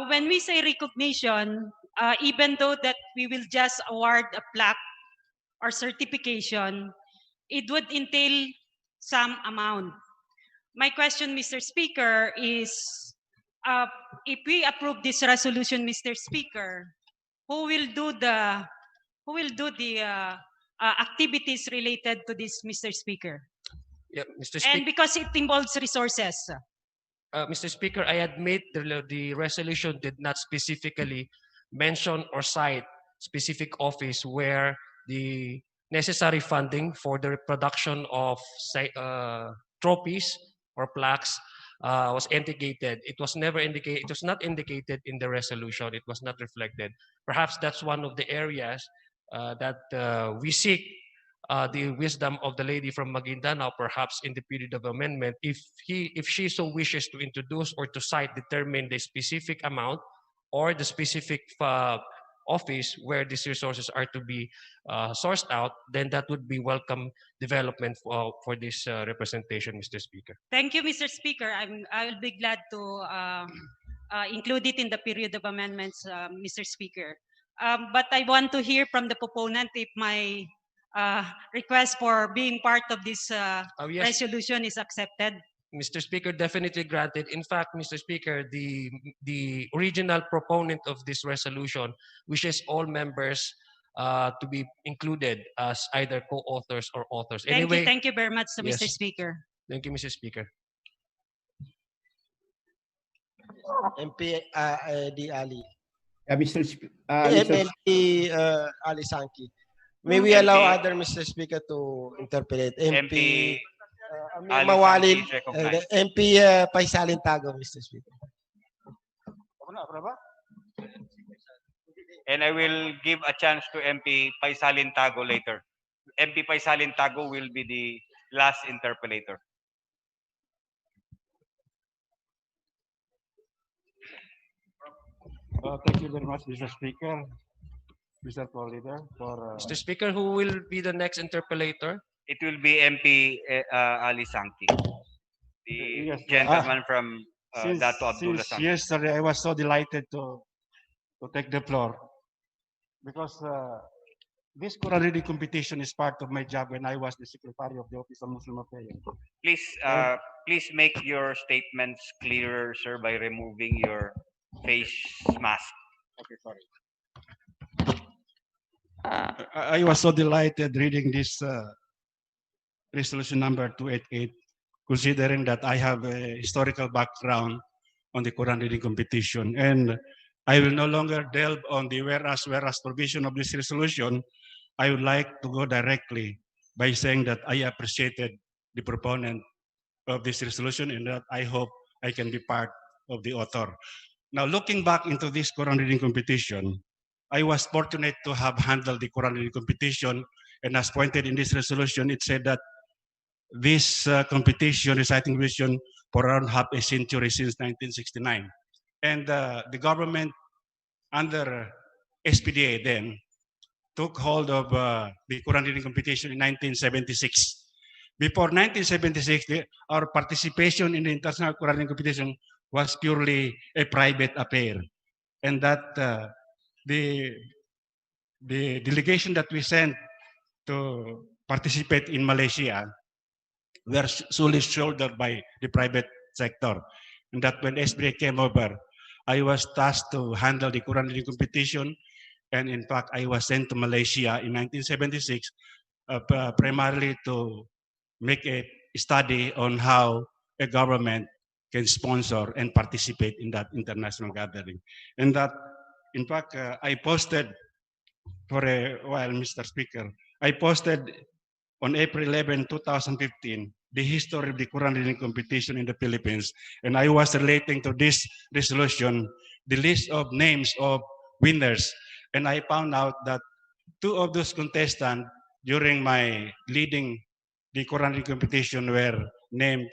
When we say recognition, even though that we will just award a plaque or certification, it would entail some amount. My question, Mr. Speaker, is if we approve this resolution, Mr. Speaker, who will do the activities related to this, Mr. Speaker? Yeah, Mr. And Speaker. because it involves resources. Mr. Speaker, I admit the resolution did not specifically mention or cite specific office where the necessary funding for the production of trophies or plaques was indicated. It was never indicated. It was not indicated in the resolution. It was not reflected. Perhaps that's one of the areas that we seek the wisdom of the lady from Maguindanao, perhaps in the period of amendment, if she so wishes to introduce or to cite, determine the specific amount or the specific office where these resources are to be sourced out, then that would be welcome development for this representation, Mr. Speaker. Thank you, Mr. Speaker. I'll be glad to include it in the period of amendments, Mr. Speaker. But I want to hear from the proponent if my request for being part of this Yes. resolution is accepted. Mr. Speaker, definitely granted. In fact, Mr. Speaker, the original proponent of this resolution wishes all members to be included as either co-authors or authors. Anyway, Thank you very much, yes. Mr. Speaker. Thank you, Mr. Speaker. MP D. Ali. Mr. MP Ali Sanki. May we allow other Mr. Speaker to interpret? MP Ali Mawalin, Sanki is recognized. MP Paisalin Tago, Mr. Speaker. And I will give a chance to MP Paisalin Tago later. MP Paisalin Tago will be the last interpolator. Thank you very much, Mr. Speaker, Mr. Floor Leader, for Mr. Speaker, who will be the next interpellator? It will be MP Ali Sangki, the yes, gentleman from since, Dato Abdullah since Sangki. yesterday I was so delighted to take the floor because this Quran reading competition is part of my job when I was the Secretary of the Office of Muslim Affairs. Please, And- please make your statements clearer, sir, by removing your face mask. Okay, sorry. I was so delighted reading this resolution number 288, considering that I have a historical background on the Quran reading competition. And I will no longer delve on the whereas provision of this resolution. I would like to go directly by saying that I appreciated the proponent of this resolution and that I hope I can be part of the author. Now, looking back into this Quran reading competition, I was fortunate to have handled the Quran reading competition, and as pointed in this resolution, it said that this competition, reciting competition, for around half a century since 1969. And the government under SPDA then took hold of the Quran reading competition in 1976. Before 1976, our participation in the international Quran reading competition was purely a private affair. And that the delegation that we sent to participate in Malaysia were solely shouldered by the private sector. And that when SBA came over, I was tasked to handle the Quran reading competition. And in fact, I was sent to Malaysia in 1976, primarily to make a study on how a government can sponsor and participate in that international gathering. And that, in fact, I posted for a while, Mr. Speaker, I posted on April 11, 2015, the history of the Quran reading competition in the Philippines. And I was relating to this resolution, the list of names of winners. And I found out that two of those contestants during my leading the Quran reading competition were named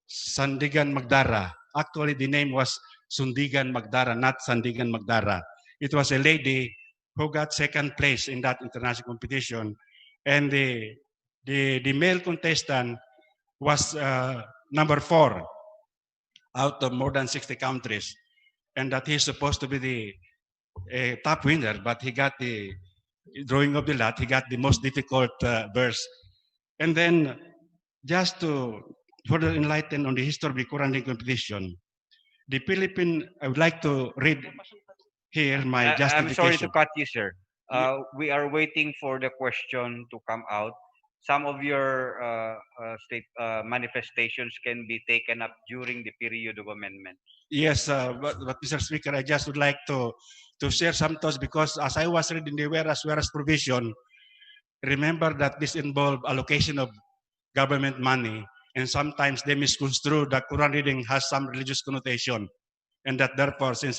Sandigan Magdara. Actually, the name was Sundigan Magdara, not Sandigan Magdara. It was a lady who got second place in that international competition. And the male contestant was number 4 out of more than 60 countries. And that he's supposed to be the top winner, but he got the drawing of the lot, he got the most difficult verse. And then just to further enlighten on the history of the Quran reading competition, the Philippine, I would like to read here my justification. I'm sorry to cut you, sir. We are waiting for the question to come out. Some of your manifestations can be taken up during the period of amendment. Yes, but Mr. Speaker, I just would like to share some thoughts because as I was reading the whereas provision, remember that this involved allocation of government money, and sometimes they misconstrue that Quran reading has some religious connotation, and that therefore, since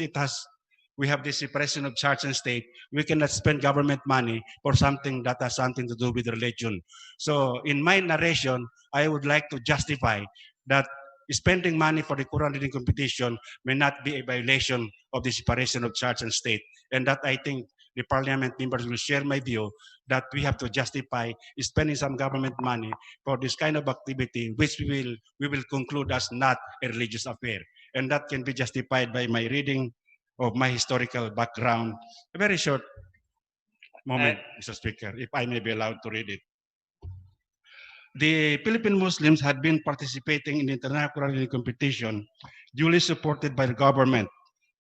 we have this separation of church and state, we cannot spend government money for something that has something to do with religion. So in my narration, I would like to justify that spending money for the Quran reading competition may not be a violation of the separation of church and state. And that I think the parliament members will share my view that we have to justify spending some government money for this kind of activity, which we will conclude as not a religious affair. And that can be justified by my reading of my historical background. A very short moment, Mr. Speaker, if I may be allowed to read it. The Philippine Muslims had been participating in the international Quran reading competition, duly supported by the government,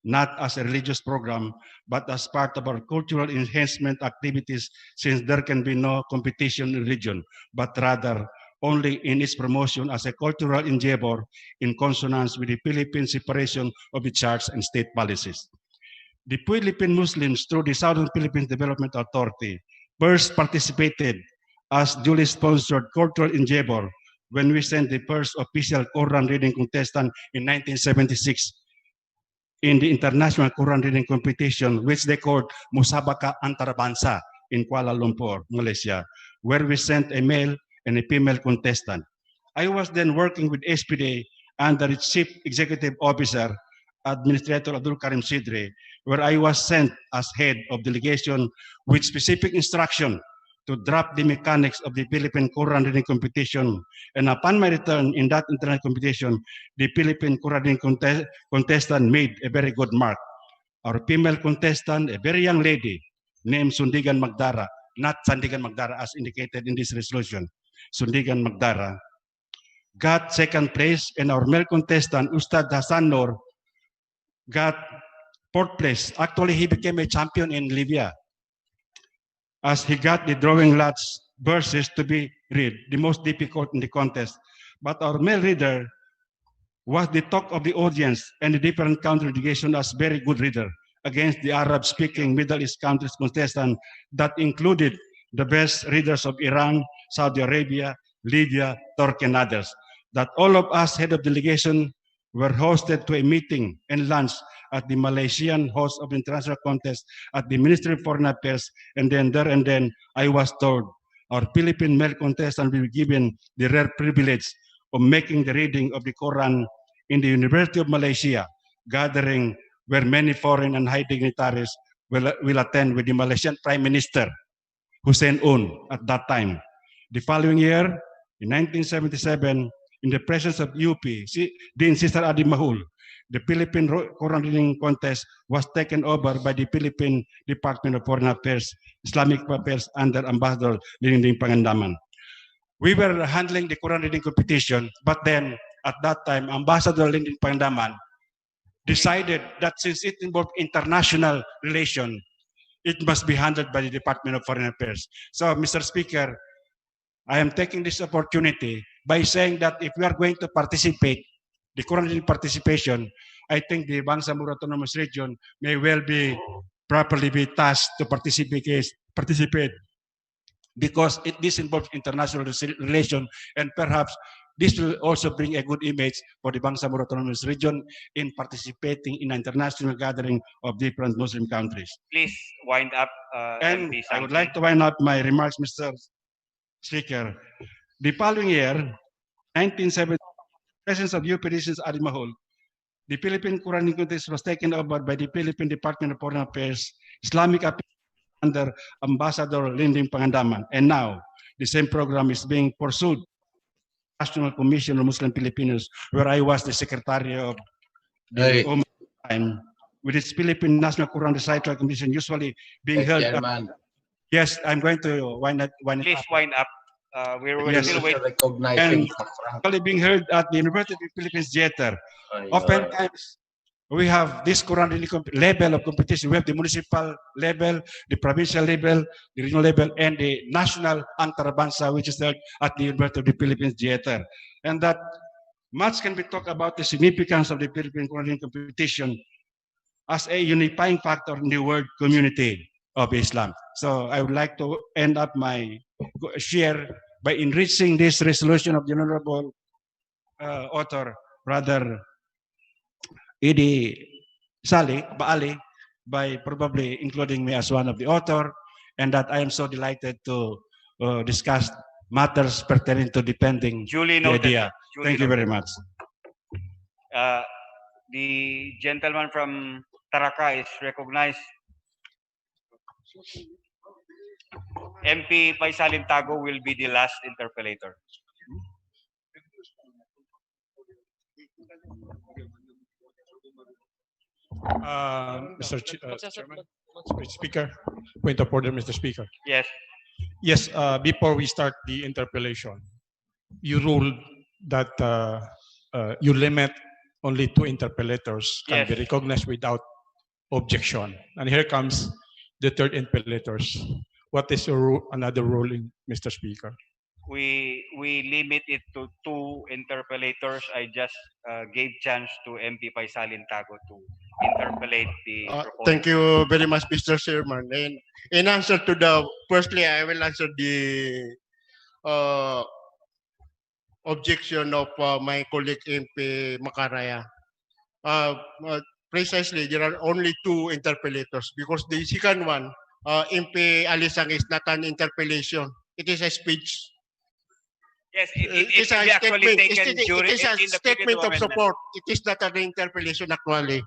not as a religious program, but as part of our cultural enhancement activities, since there can be no competition in religion, but rather only in its promotion as a cultural endeavor in consonance with the Philippine separation of the church and state policies. The Philippine Muslims, through the Southern Philippines Development Authority, first participated as duly sponsored cultural endeavor when we sent the first official Quran reading contestant in 1976 in the international Quran reading competition, which they called Musabaka Antarabansa in Kuala Lumpur, Malaysia, where we sent a male and a female contestant. I was then working with SPD under its chief executive officer Administrator Abdul Karim Sidre, where I was sent as head of delegation with specific instruction to draft the mechanics of the Philippine Quran reading competition. And upon my return in that international competition, the Philippine Quran reading contestant made a very good mark. Our female contestant, a very young lady named Sundigan Magdara, not Sandigan Magdara as indicated in this resolution, Sundigan Magdara, got second place, and our male contestant, Ustad Hassan Noor, got fourth place. Actually, he became a champion in Libya as he got the drawing lots verses to be read, the most difficult in the contest. But our male reader was the talk of the audience and the different country delegation as very good reader against the Arab-speaking Middle East countries contestant that included the best readers of Iran, Saudi Arabia, Libya, Turkey, and others. That all of us head of delegation were hosted to a meeting and lunch at the Malaysian host of international contest at the Ministry of Foreign Affairs, and then I was told our Philippine male contestant will be given the rare privilege of making the reading of the Quran in the University of Malaysia, gathering where many foreign and high dignitaries will attend with the Malaysian Prime Minister, Hussein Un, at that time. The following year, in 1977, in the presence of UP, Dean Sister Adi Mahul, the Philippine Quran reading contest was taken over by the Philippine Department of Foreign Affairs, Islamic Affairs under Ambassador Linding Pangandaman. We were handling the Quran reading competition, but then at that time, Ambassador Linding Pangandaman decided that since it involved international relation, it must be handled by the Department of Foreign Affairs. So, Mr. Speaker, I am taking this opportunity by saying that if we are going to participate, the Quran reading participation, I think the Bangsamoro Autonomous Region may well be properly be tasked to participate because this involves international relation, and perhaps this will also bring a good image for the Bangsamoro Autonomous Region in participating in an international gathering of different Muslim countries. Please wind up. And MP I would Sangki. like to wind up my remarks, Mr. Speaker. The following year, 1970, presence of UP Petitions Adi Mahul, the Philippine Quran contest was taken over by the Philippine Department of Foreign Affairs, Islamic Affairs under Ambassador Linding Pangandaman. And now, the same program is being pursued National Commission of Muslim Filipinos, where I was the secretary of the time, with its Philippine National Quran Recital Commission usually being held. Yes, I'm going to wind it Please up. wind up. We're Yes. still waiting. And usually being held at the University of the Philippines Theater. Oftentimes, we have this Quran reading level of competition. We have the municipal level, the provincial level, the regional level, and the national Antarabansa, which is held at the University of the Philippines Theater. And that much can be talked about the significance of the Philippine Quran reading competition as a unifying factor in the world community of Islam. So I would like to end up my share by enriching this resolution of the Honorable author, rather Idi Baali, by probably including me as one of the author, and that I am so delighted to discuss matters pertaining to defending Duly the noted. idea. Duly Thank you very noted. much. The gentleman from Taraka is recognized. MP Paisalin Tago will be the last interpellator. Chairman, Speaker, point of order, Mr. Speaker. Yes. Yes, before we start the interpellation, you ruled that you limit only 2 interpellators can be Yes. recognized without objection. And here comes the 3rd interpellators. What is your another ruling, Mr. Speaker? We limit it to 2 interpellators. I just gave chance to MP Paisalin Tago to interpellate the proposal. Thank you very much, Mr. Chairman. And in answer to firstly, I will answer the objection of my colleague MP Makaraya. Precisely, there are only 2 interpellators because the second one, MP Alisang, is not an interpellation. It is a speech. Yes, It it is a actually statement. taken It during is a in the statement period of amendment. support. It is not an interpellation actually.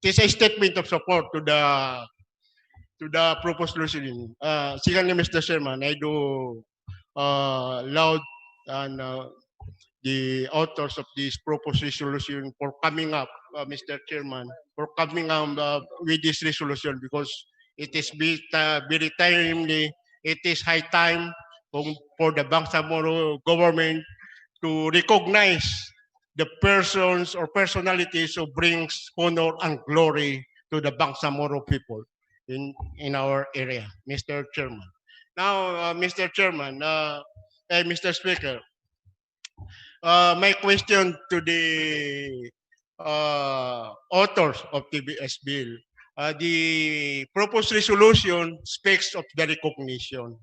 it is a statement of support to the proposed resolution. Secondly, Mr. Chairman, I do loud and the authors of this proposed resolution for coming up, Mr. Chairman, for coming up with this resolution because it is very timely. It is high time for the Bangsamoro government to recognize the persons or personalities who brings honor and glory to the Bangsamoro people in our area, Mr. Chairman. Now, Mr. Chairman, Mr. Speaker, my question to the authors of TBS bill. The proposed resolution speaks of the recognition.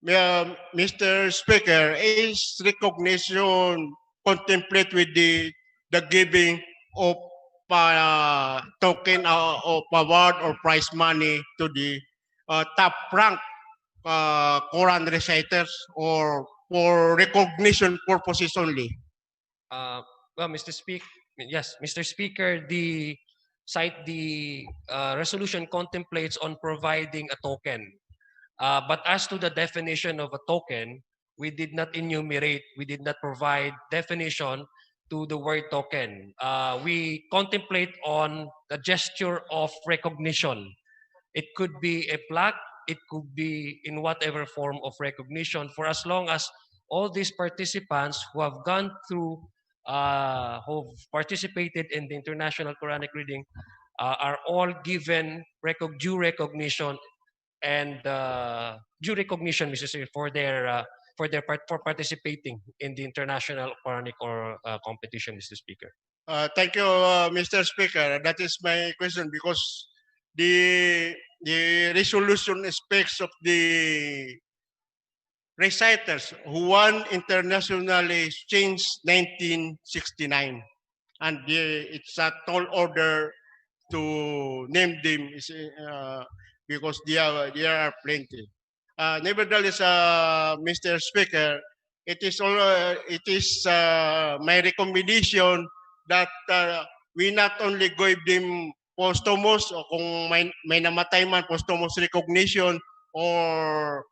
Mr. Speaker, is recognition contemplate with the giving of token of award or prize money to the top rank Quran reciters or for recognition purposes only? Well, Mr. Speaker, the resolution contemplates on providing a token. But as to the definition of a token, we did not enumerate, we did not provide definition to the word token. We contemplate on the gesture of recognition. It could be a plaque, it could be in whatever form of recognition, for as long as all these participants who have gone through, who've participated in the International Quranic reading, are all given due recognition and due recognition, Mr. Speaker, for participating in the International Quranic or competition, Mr. Speaker. Thank you, Mr. Speaker. That is my question because the resolution speaks of the reciters who won internationally since 1969, and it's a tall order to name them because there are plenty. Nevertheless, Mr. Speaker, it is my recommendation that we not only give them posthumous o kung may namatay man, posthumous recognition or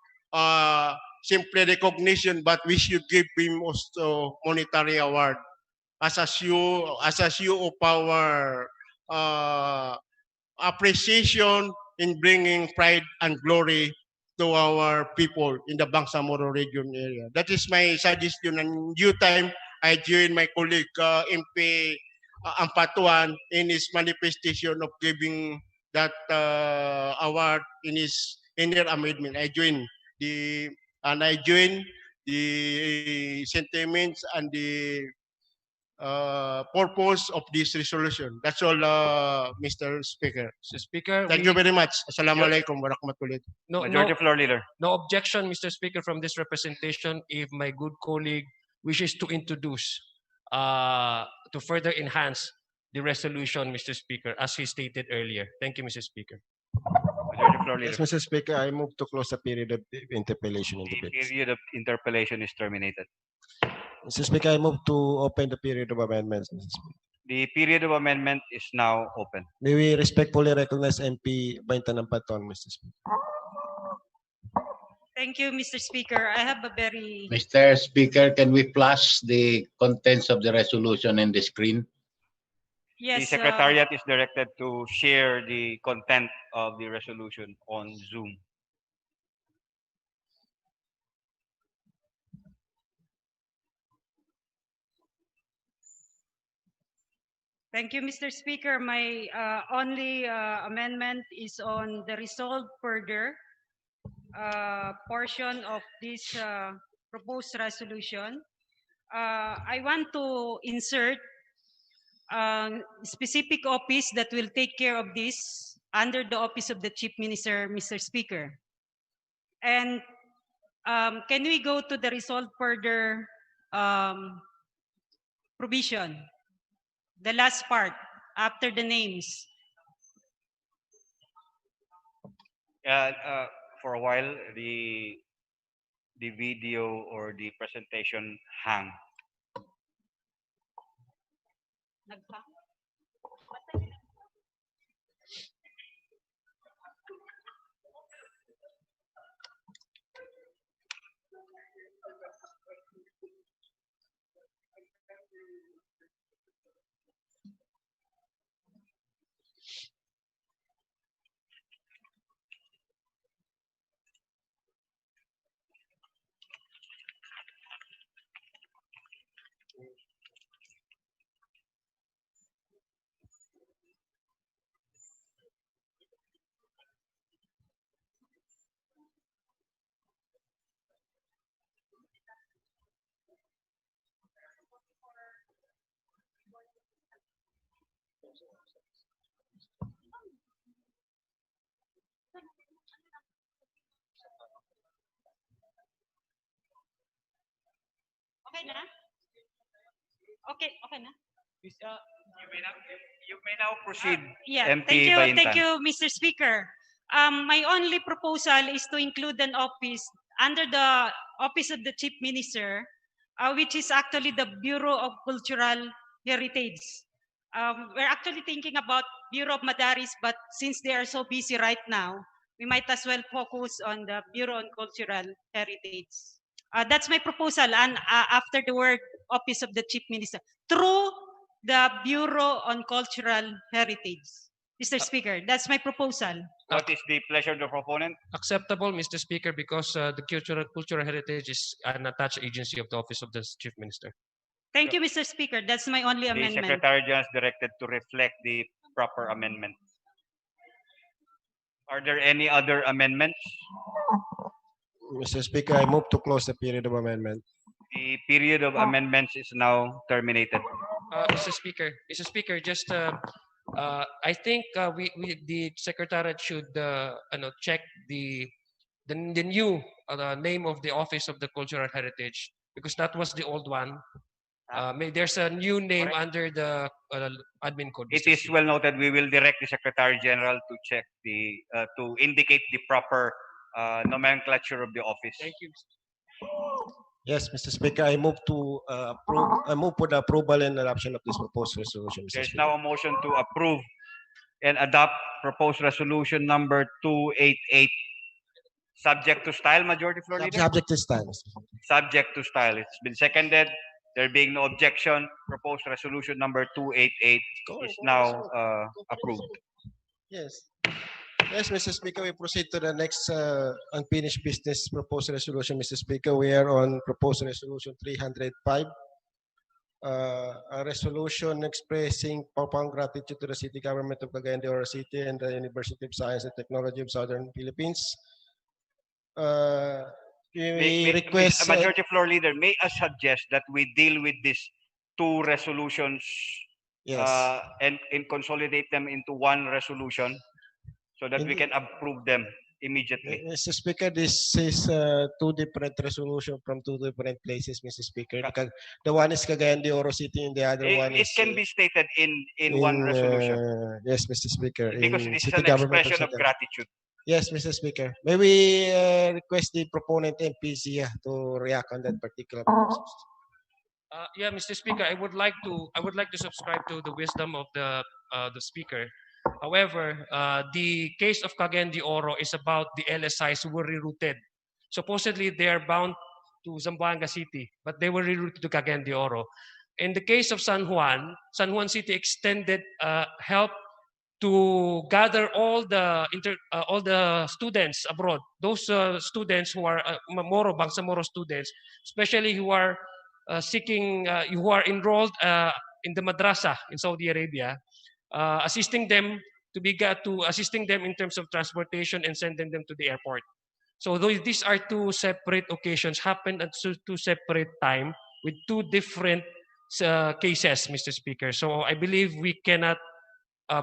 simple recognition, but we should give him also monetary award as a show of our appreciation in bringing pride and glory to our people in the Bangsamoro region area. That is my suggestion. And due time, I join my colleague MP Ampatuan in his manifestation of giving that award in their amendment. I join the sentiments and the purpose of this resolution. That's all, Mr. Speaker. Mr. Speaker, Thank you very much. Assalamualaikum warahmatullahi. Majority Floor Leader. No objection, Mr. Speaker, from this representation if my good colleague wishes to introduce, to further enhance the resolution, Mr. Speaker, as he stated earlier. Thank you, Mr. Speaker. Majority Floor Leader. Yes, Mr. Speaker, I move to close the period of interpellation in the The bills. period of interpellation is terminated. Mr. Speaker, I move to open the period of amendments. Mr. Speaker. The period of amendment is now open. May we respectfully recognize MP Baintanampaton, Mr. Speaker. Thank you, Mr. Speaker. I have a very... Mr. Speaker, can we flash the contents of the resolution in the screen? Yes, The Secretariat is directed to share the content of the resolution on Zoom. Thank you, Mr. Speaker. My only amendment is on the resolved further portion of this proposed resolution. I want to insert specific office that will take care of this under the office of the Chief Minister, Mr. Speaker. And can we go to the resolved further provision? The last part, after the names. For a while, the video or the presentation hang. Okay na? Okay na? You may now proceed, Yeah, MP thank Bayintan. you, Mr. Speaker. My only proposal is to include an office under the Office of the Chief Minister, which is actually the Bureau of Cultural Heritage. We're actually thinking about Bureau of Madaris, but since they are so busy right now, we might as well focus on the Bureau on Cultural Heritage. That's my proposal, and after the word Office of the Chief Minister, through the Bureau on Cultural Heritage. Mr. Speaker, that's my proposal. What is the pleasure of the proponent? Acceptable, Mr. Speaker, because the cultural heritage is an attached agency of the Office of the Chief Minister. Thank you, Mr. Speaker. That's my only The amendment. Secretary General is directed to reflect the proper amendment. Are there any other amendments? Mr. Speaker, I move to close the period of amendment. The period of amendments is now terminated. Mr. Speaker, just I think the Secretariat should check the new name of the Office of the Cultural Heritage, because that was the old one. There's a new name under the admin code. It is well noted. We will direct the Secretary General to check the to indicate the proper nomenclature of the office. Thank you. Yes, Mr. Speaker, I move to approve. I move for the approval and adoption of this proposed resolution, Mr. There's Speaker. now a motion to approve and adopt proposed resolution number 288. Subject to style, Majority Floor Leader? Subject to style, Mr. Speaker. Subject to style. It's been seconded. There being no objection, proposed resolution number 288 is now approved. Yes. Yes, Mr. Speaker, we proceed to the next unfinished business proposed resolution, Mr. Speaker. We are on proposed resolution 305. A resolution expressing profound gratitude to the city government of Cagayan de Oro City and the University of Science and Technology of Southern Philippines. We request... Majority Floor Leader, may I suggest that we deal with these two resolutions and consolidate them into one resolution so that we can approve them immediately. Mr. Speaker, this is two different resolutions from two different places, Mr. Speaker. The one is Cagayan de Oro City and the other one is... It can be stated in one resolution. Yes, Mr. Speaker. Because it is an expression of gratitude. Yes, Mr. Speaker. May we request the proponent MPs here to react on that particular proposal? Yeah, Mr. Speaker, I would like to subscribe to the wisdom of the speaker. However, the case of Cagayan de Oro is about the LSIs who were rerouted. Supposedly, they are bound to Zamboanga City, but they were rerouted to Cagayan de Oro. In the case of San Juan City extended help to gather all the students abroad. Those students who are Bangsamoro students, especially who are who are enrolled in the madrasa in Saudi Arabia, assisting them in terms of transportation and sending them to the airport. So these are two separate occasions, happened at two separate time with two different cases, Mr. Speaker. So I believe we cannot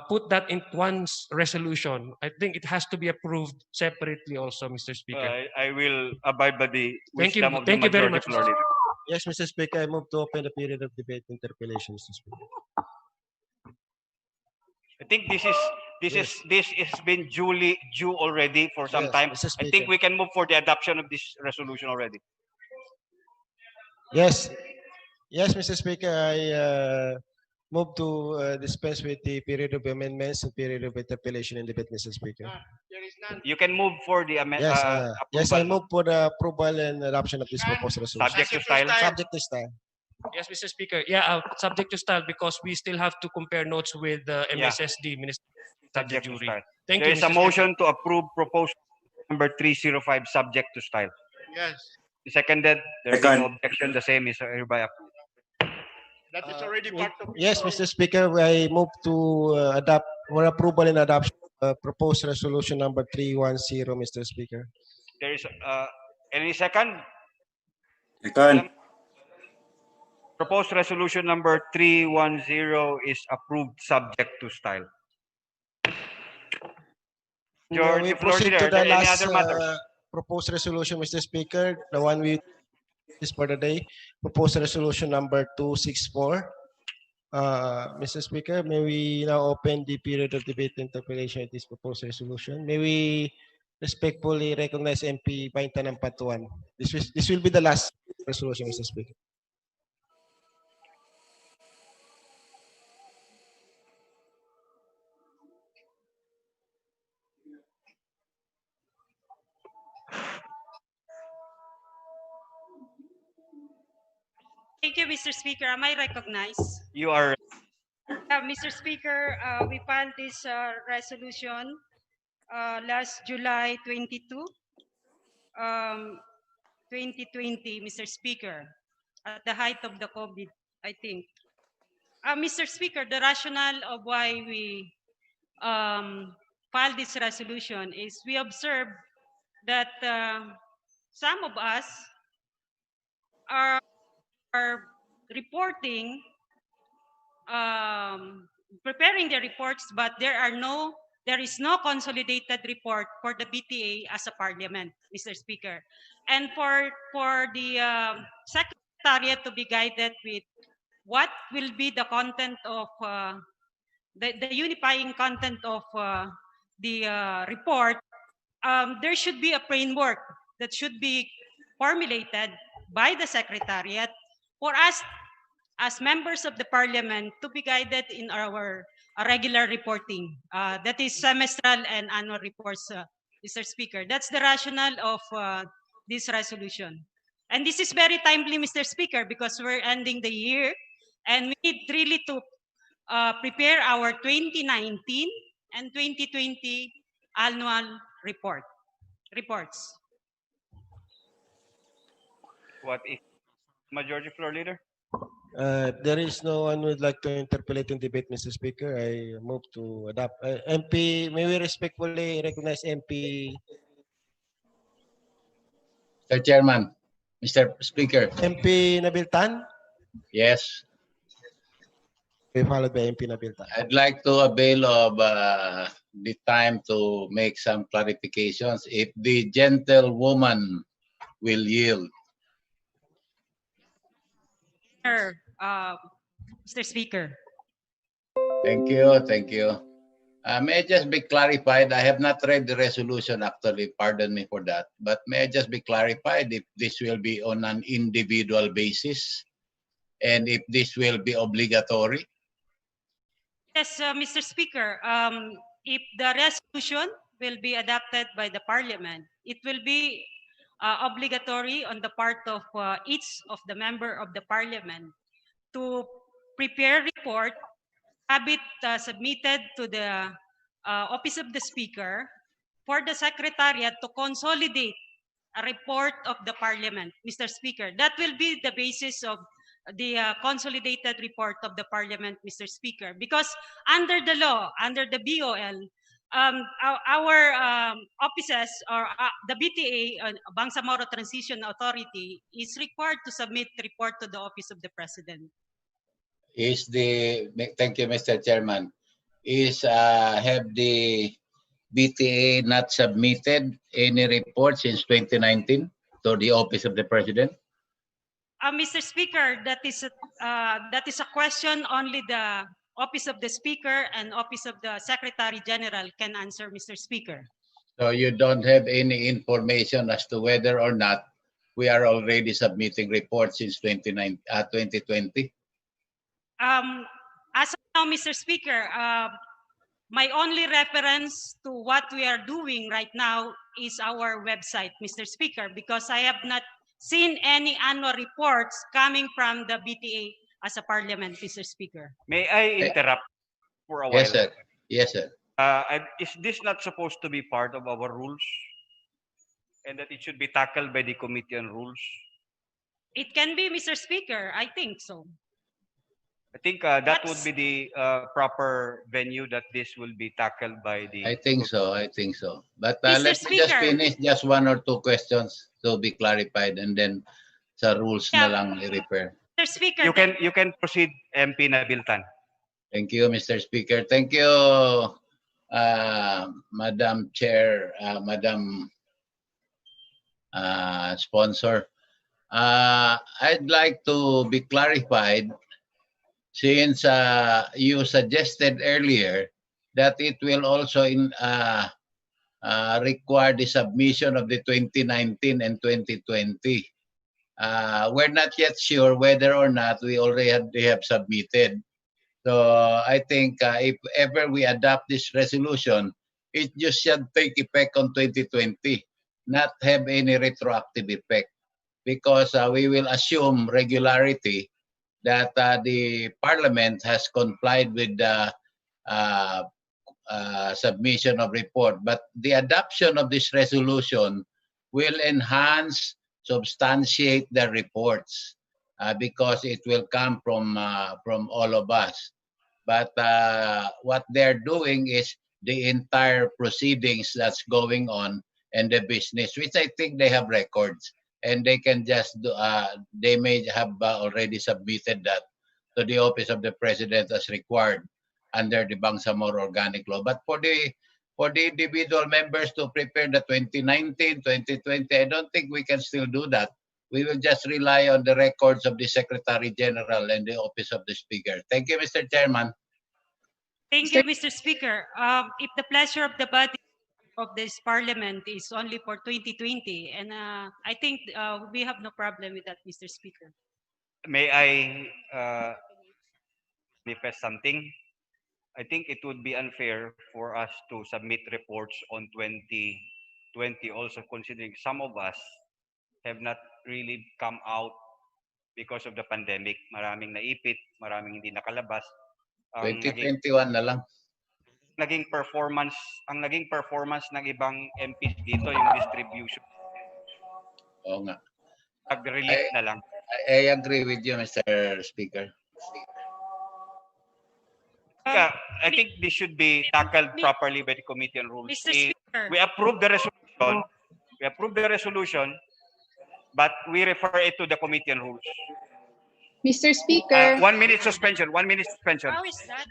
put that in one resolution. I think it has to be approved separately also, Mr. Speaker. I will abide by the Thank you. wisdom of the Thank you very Majority much, Floor Mr. Leader. Yes, Mr. Speaker, I move to open the period of debate and interpellation, Mr. Speaker. I think this has been due already for some time. I think we can move for the adoption of this resolution already. Yes. Yes, Mr. Speaker, I move to dispense with the period of amendments and period of interpellation and debate, Mr. Speaker. You can move for the amendment. Yes, I move for the approval and adoption of this proposed resolution. Subject to style. Subject to style. Yes, Mr. Speaker. Yeah, subject to style because we still have to compare notes with the MSSD Minister of the jury. Thank There you, is a Mr. motion to approve proposal number 305 subject to style. Yes. Seconded. There is no objection. The same is hereby approved. That is already part of... Yes, Mr. Speaker, I move to adopt for approval and adoption proposed resolution number 310, Mr. Speaker. There is any second? Second. Proposed resolution number 310 is approved subject to style. George, We Floor proceed Leader, to are the there any last other matters? proposed resolution, Mr. Speaker, the one we is for the day. Proposed resolution number 264. Mr. Speaker, may we now open the period of debate and interpellation of this proposed resolution. May we respectfully recognize MP Baintan Patuan. This will be the last resolution, Mr. Speaker. Thank you, Mr. Speaker. Am I recognized? You are. Mr. Speaker, we filed this resolution last July 22, 2020, Mr. Speaker, at the height of the COVID, I think. Mr. Speaker, the rationale of why we filed this resolution is we observed that some of us are reporting, preparing the reports, but there is no consolidated report for the BTA as a parliament, Mr. Speaker. And for the secretariat to be guided with what will be the content of the unifying content of the report, there should be a framework that should be formulated by the secretariat for us as members of the parliament to be guided in our regular reporting. That is semestral and annual reports, Mr. Speaker. That's the rationale of this resolution. And this is very timely, Mr. Speaker, because we're ending the year and we need really to prepare our 2019 and 2020 annual reports. What is Majority Floor Leader? If there is no one who would like to interpolate and debate, Mr. Speaker, I move to adopt. MP, may we respectfully recognize MP? Mr. Chairman, Mr. Speaker. MP Nabiltan? Yes. We followed by MP Nabiltan. I'd like to avail of the time to make some clarifications. If the gentlewoman will yield. Mr. Speaker. Thank you. Thank you. May I just be clarified? I have not read the resolution actually. Pardon me for that. But may I just be clarified if this will be on an individual basis and if this will be obligatory? Yes, Mr. Speaker. If the resolution will be adopted by the Parliament, it will be obligatory on the part of each of the member of the Parliament to prepare report, have it submitted to the Office of the Speaker for the Secretariat to consolidate a report of the Parliament, Mr. Speaker. That will be the basis of the consolidated report of the Parliament, Mr. Speaker, because under the law, under the BOL, our offices or the BTA, Bangsamoro Transition Authority, is required to submit report to the Office of the President. Thank you, Mr. Chairman. Have the BTA not submitted any report since 2019 to the Office of the President? Mr. Speaker, that is a question only the Office of the Speaker and Office of the Secretary General can answer, Mr. Speaker. So you don't have any information as to whether or not we are already submitting reports since 2020? As of now, Mr. Speaker, my only reference to what we are doing right now is our website, Mr. Speaker, because I have not seen any annual reports coming from the BTA as a parliament, Mr. Speaker. May I interrupt for a while? Yes, sir. Yes, sir. Is this not supposed to be part of our rules? And that it should be tackled by the Committee on Rules? It can be, Mr. Speaker. I think so. I think that would be the proper venue that this will be tackled by the... I think so. I think so. But Mr. let me just Speaker. finish just one or two questions to be clarified and then sa rules na lang i-refer. Mr. Mr. Speaker, You can proceed, MP Nabiltan. Thank you, Mr. Speaker. Thank you, Madam Chair, Madam Sponsor. I'd like to be clarified since you suggested earlier that it will also require the submission of the 2019 and 2020. We're not yet sure whether or not they have submitted. So I think if ever we adopt this resolution, it just should take effect on 2020, not have any retroactive effect, because we will assume regularity that the Parliament has complied with the uh, submission of report. But the adoption of this resolution will enhance, substantiate the reports because it will come from all of us. But what they're doing is the entire proceedings that's going on and the business, which I think they have records, and they can just do, they may have already submitted that to the office of the president as required under the Bangsamoro Organic Law. But for the individual members to prepare the 2019, 2020, I don't think we can still do that. We will just rely on the records of the Secretary General and the Office of the Speaker. Thank you, Mr. Chairman. thank you, Mr. Speaker. If the pleasure of the body of this Parliament is only for 2020, and I think we have no problem with that, Mr. Speaker. May I manifest something? I think it would be unfair for us to submit reports on 2020, also considering some of us have not really come out because of the pandemic. Maraming naipit, maraming hindi nakalabas. Ang 2021 na lang. ang naging performance ng ibang MPs dito yung distribution. Oo nga. Nag-relief na lang. I agree with you, Mr. Speaker. I think this should be tackled properly by the Committee on Rules. Mr. Speaker. We approve the resolution. We approve the resolution, but we refer it to the Committee on Rules. Mr. Speaker. 1 minute suspension. 1 minute suspension. How is that?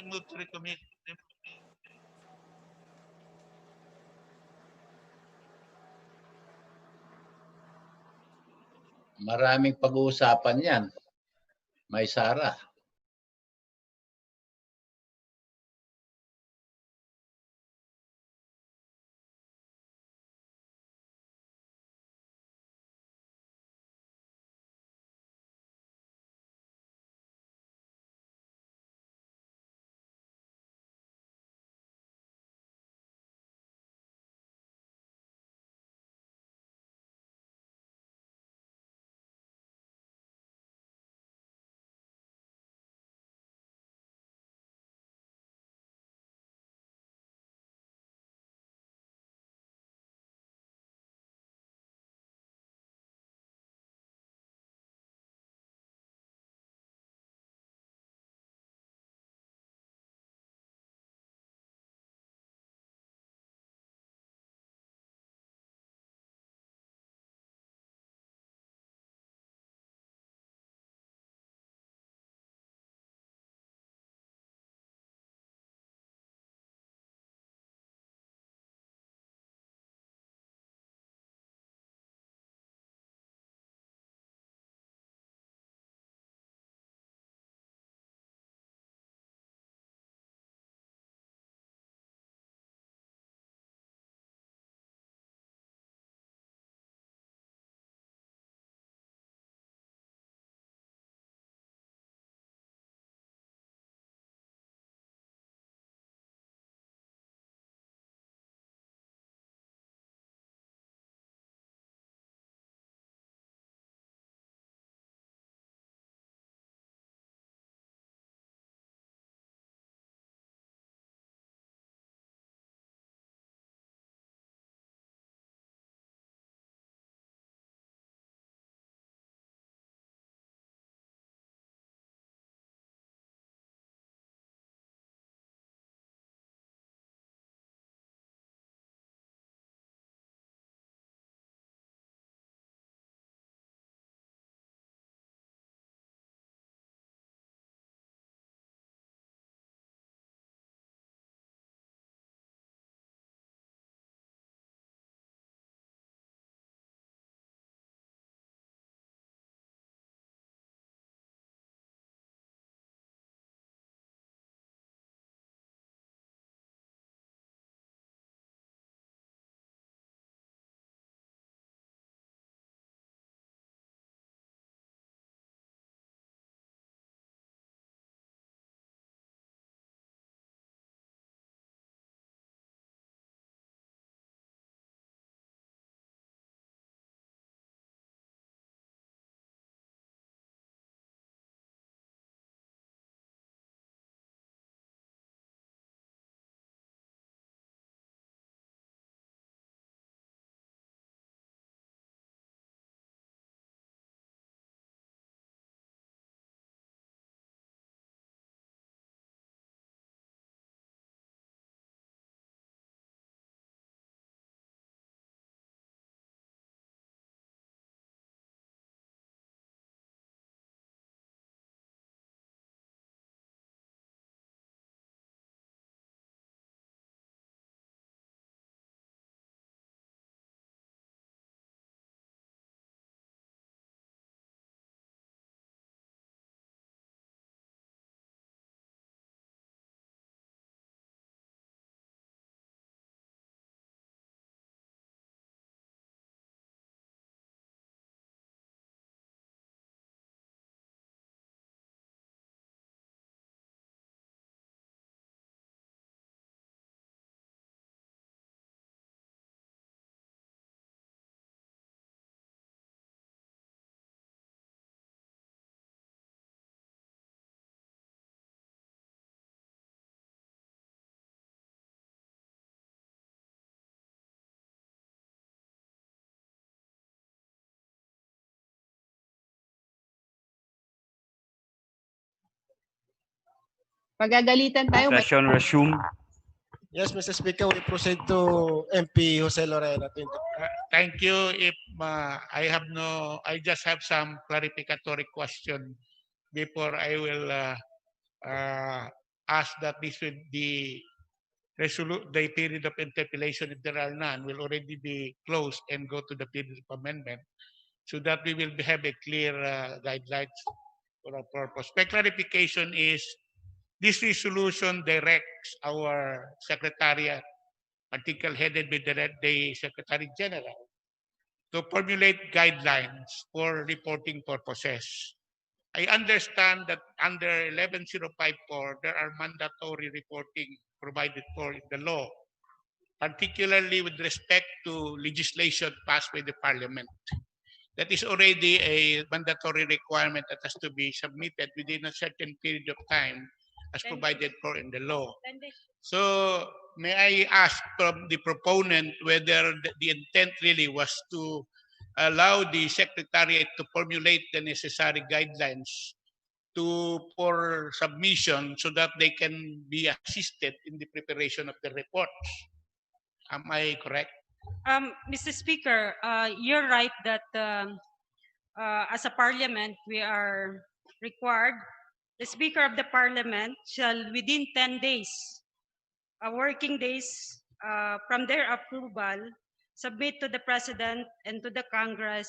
Move to recommit. Maraming pag-uusapan yan. May Sara. Magagalitan tayo. Session resume. Yes, Mr. Speaker, we proceed to MP Jose Lorena. Thank you. If I just have some clarificatory question before I will ask that this will be the period of interpellation, if there are none, will already be closed and go to the period of amendment, so that we will have a clear guidelines for our purpose. My clarification is this resolution directs our secretariat, particularly headed by the Secretary General, to formulate guidelines for reporting purposes. I understand that under 11054, there are mandatory reporting provided for in the law, particularly with respect to legislation passed by the Parliament. That is already a mandatory requirement that has to be submitted within a certain period of time as provided for in the law. So may I ask from the proponent whether the intent really was to allow the Secretariat to formulate the necessary guidelines for submission so that they can be assisted in the preparation of the reports. Am I correct? Mr. Speaker, you're right that as a parliament, we are required, the Speaker of the Parliament shall within 10 days, working days from their approval, submit to the President and to the Congress,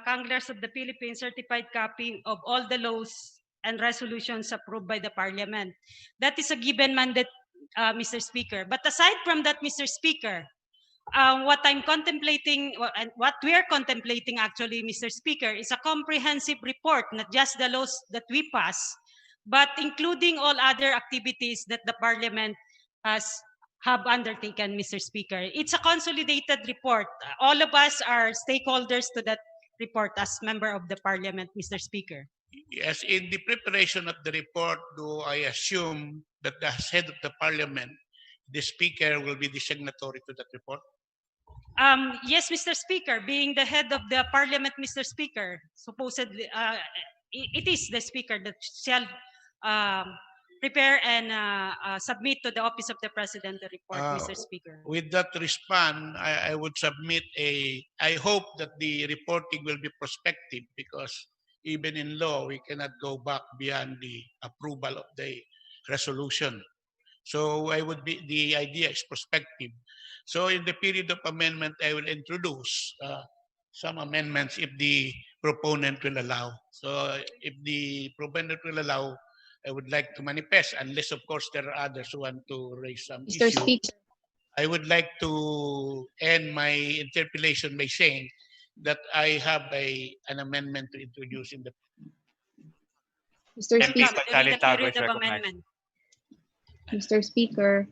Congress of the Philippines certified copy of all the laws and resolutions approved by the Parliament. That is a given mandate, Mr. Speaker. But aside from that, Mr. Speaker, what I'm contemplating, and what we are contemplating actually, Mr. Speaker, is a comprehensive report, not just the laws that we pass, but including all other activities that the Parliament have undertaken, Mr. Speaker. It's a consolidated report. All of us are stakeholders to that report as member of the Parliament, Mr. Speaker. Yes, in the preparation of the report, do I assume that the head of the Parliament, the Speaker, will be the signatory to that report? Yes, Mr. Speaker, being the head of the Parliament, Mr. Speaker, supposedly, it is the Speaker that shall prepare and submit to the Office of the President the report, Mr. Speaker. With that response, I would submit I hope that the reporting will be prospective, because even in law, we cannot go back beyond the approval of the resolution. So the idea is prospective. So in the period of amendment, I will introduce some amendments if the proponent will allow. So if the proponent will allow, I would like to manifest, unless of course there are others who want to raise some Mr. issue. Speaker. I would like to end my interpellation by saying that I have an amendment to introduce in the Mr. During Speaker. the period of amendment. Mr. Speaker.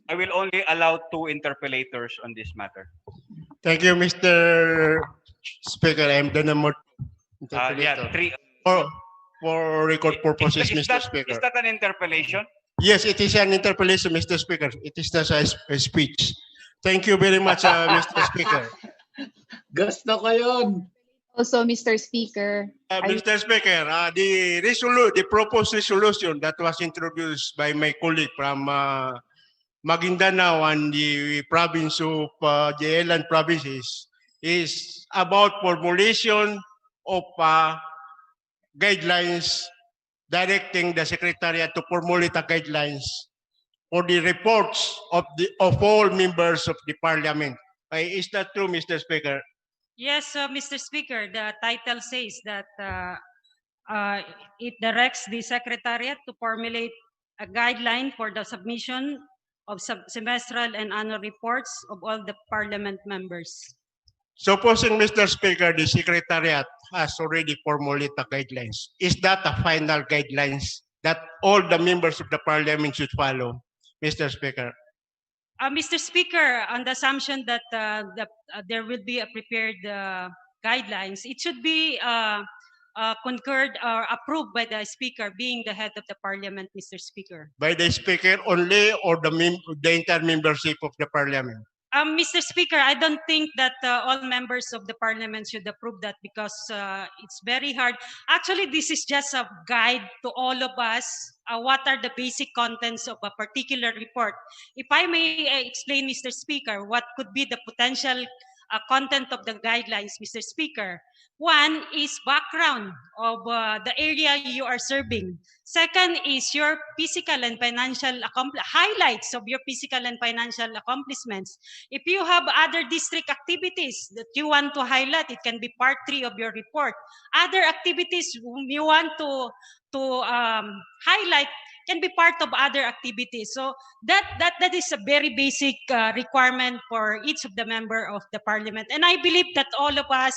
I will only allow 2 interpellators on this matter. Thank you, Mr. Speaker. I'm the number Yeah, 3. for record purposes, Mr. Speaker. Is that an interpellation? Yes, it is an interpellation, Mr. Speaker. It is not a speech. Thank you very much, Mr. Speaker. Gusto ko yun. Also, Mr. Speaker. Mr. Speaker, the proposed resolution that was introduced by my colleague from Maguindanao and the province of the island provinces is about formulation of guidelines directing the Secretariat to formulate the guidelines for the reports of all members of the Parliament. Is that true, Mr. Speaker? Yes, Mr. Speaker, the title says that it directs the Secretariat to formulate a guideline for the submission of semestral and annual reports of all the Parliament members. Supposing, Mr. Speaker, the Secretariat has already formulated the guidelines, is that a final guidelines that all the members of the Parliament should follow, Mr. Speaker? Mr. Speaker, on the assumption that there will be a prepared guidelines, it should be concurred or approved by the Speaker, being the head of the Parliament, Mr. Speaker. By the Speaker only, or the entire membership of the Parliament? Mr. Speaker, I don't think that all members of the parliament should approve that because it's very hard. Actually, this is just a guide to all of us. What are the basic contents of a particular report? If I may explain, Mr. Speaker, what could be the potential content of the guidelines, Mr. Speaker. One is background of the area you are serving. Second is your physical and financial highlights of your physical and financial accomplishments. If you have other district activities that you want to highlight, it can be part 3 of your report. Other activities you want to highlight can be part of other activities. So that is a very basic requirement for each of the member of the parliament. And I believe that all of us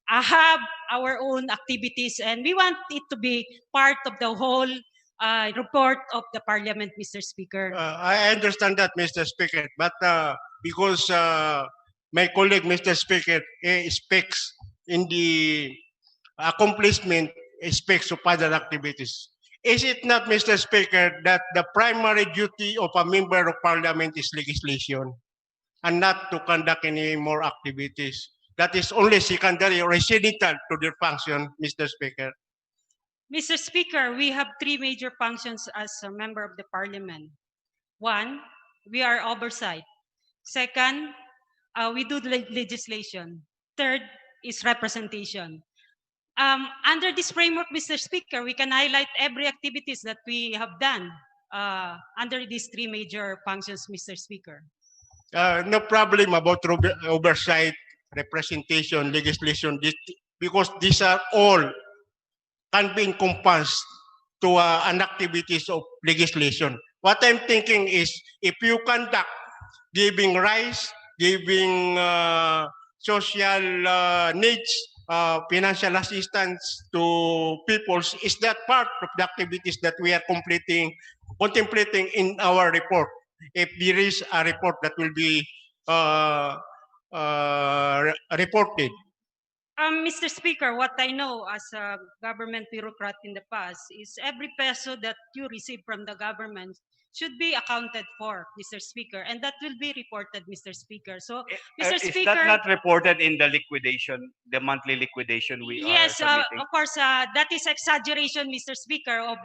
have our own activities and we want it to be part of the whole report of the parliament, Mr. Speaker. I understand that, Mr. Speaker, but because my colleague, Mr. Speaker, speaks in the accomplishment aspects of other activities. Is it not, Mr. Speaker, that the primary duty of a member of parliament is legislation and not to conduct any more activities? That is only secondary or incidental to their function, Mr. Speaker. Mr. Speaker, we have 3 major functions as a member of the parliament. One, we are oversight. Second, we do legislation. Third is representation. Under this framework, Mr. Speaker, we can highlight every activities that we have done under these 3 major functions, Mr. Speaker. No problem about oversight, representation, legislation, because these are all can be encompassed to an activities of legislation. What I'm thinking is if you conduct giving rights, giving social needs, financial assistance to peoples, is that part of the activities that we are contemplating in our report? If there is a report that will be reported. Mr. Speaker, what I know as a government bureaucrat in the past is every peso that you receive from the government should be accounted for, Mr. Speaker, and that will be reported, Mr. Speaker. So, Mr. Is Speaker, that not reported in the liquidation, the monthly liquidation we yes, are submitting? of course, that is exaggeration, Mr. Speaker, of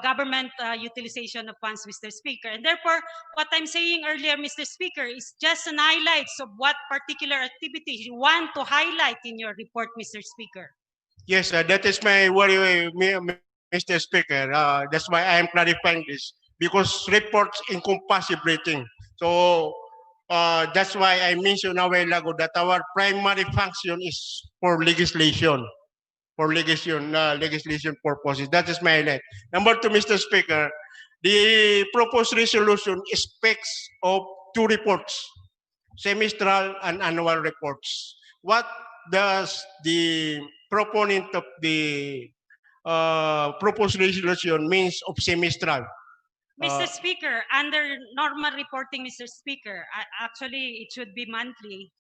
government utilization of funds, Mr. Speaker. And therefore, what I'm saying earlier, Mr. Speaker, is just an highlights of what particular activities you want to highlight in your report, Mr. Speaker. Yes, that is my worry, Mr. Speaker. That's why I am clarifying this, because reports encompass everything. So that's why I mentioned a while ago that our primary function is for legislation, legislation purposes. That is my line. Number 2, Mr. Speaker, the proposed resolution speaks of 2 reports, semestral and annual reports. What does the proponent of the proposed resolution means of semestral? Mr. Speaker, under normal reporting, Mr. Speaker, actually it should be monthly,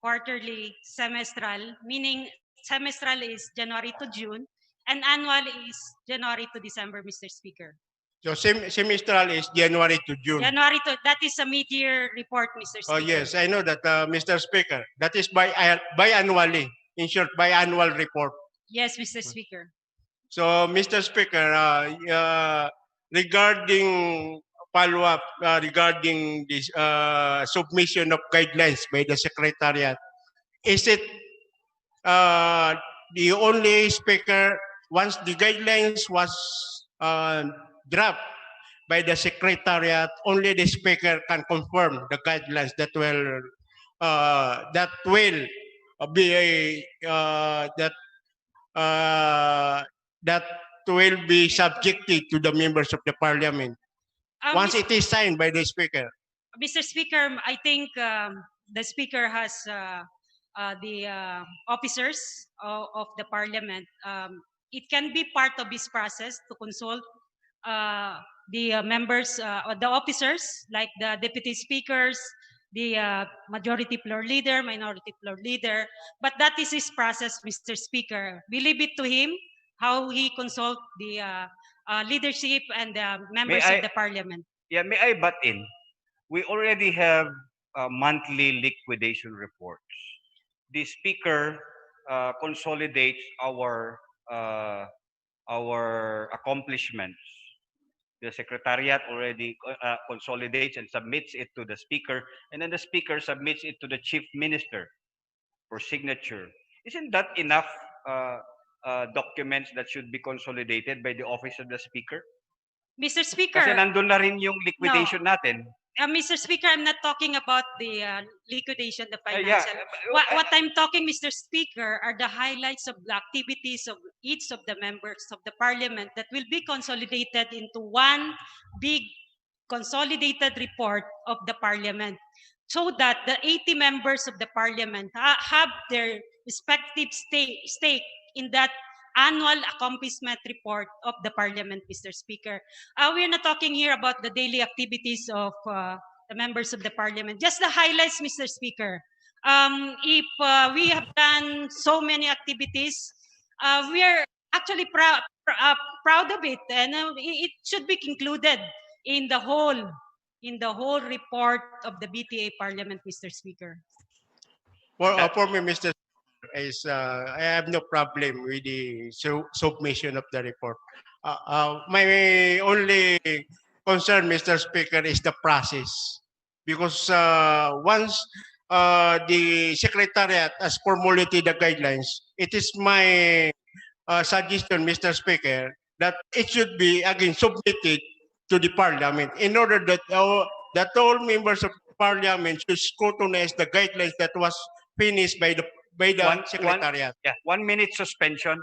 quarterly, semestral, meaning semestral is January to June, and annual is January to December, Mr. Speaker. So semestral is January to June. That is a mid-year report, Mr. Speaker. Oh yes, I know that, Mr. Speaker. That is biannually, in short, biannual report. Yes, Mr. Speaker. So, Mr. Speaker, regarding follow-up regarding this submission of guidelines by the Secretariat, is it the only speaker, once the guidelines was draft by the Secretariat, only the speaker can confirm the guidelines that will be that will be subjected to the members of the parliament once it is signed by the speaker. Mr. Speaker, I think the speaker has the officers of the parliament. It can be part of this process to consult the members, the officers, like the deputy speakers, the majority floor leader, minority floor leader. But that is his process, Mr. Speaker. We leave it to him how he consult the leadership and the members of the parliament. Yeah, may I butt in? We already have monthly liquidation reports. The speaker consolidates uh, our accomplishments. The secretariat already consolidates and submits it to the speaker, and then the speaker submits it to the chief minister for signature. Isn't that enough documents that should be consolidated by the office of the speaker? Mr. Speaker. Kasi nandun na rin yung No. liquidation natin. Mr. Speaker, I'm not talking about the liquidation, the Yeah, financial. What I'm talking, Mr. Speaker, are the highlights of the activities of each of the members of the parliament that will be consolidated into one big consolidated report of the parliament, so that the 80 members of the parliament have their respective stake in that annual accomplishment report of the parliament, Mr. Speaker. We're not talking here about the daily activities of the members of the parliament, just the highlights, Mr. Speaker. If we have done so many activities, we are actually proud of it, and it should be included in the whole report of the BTA Parliament, Mr. Speaker. For me, Mr. is I have no problem with the submission of the report. My only concern, Mr. Speaker, is the process. Because once the Secretariat has formulated the guidelines, it is my suggestion, Mr. Speaker, that it should be again submitted to the Parliament in order that all members of Parliament should scrutinize the guidelines that was finished by the Secretariat. 1 minute suspension.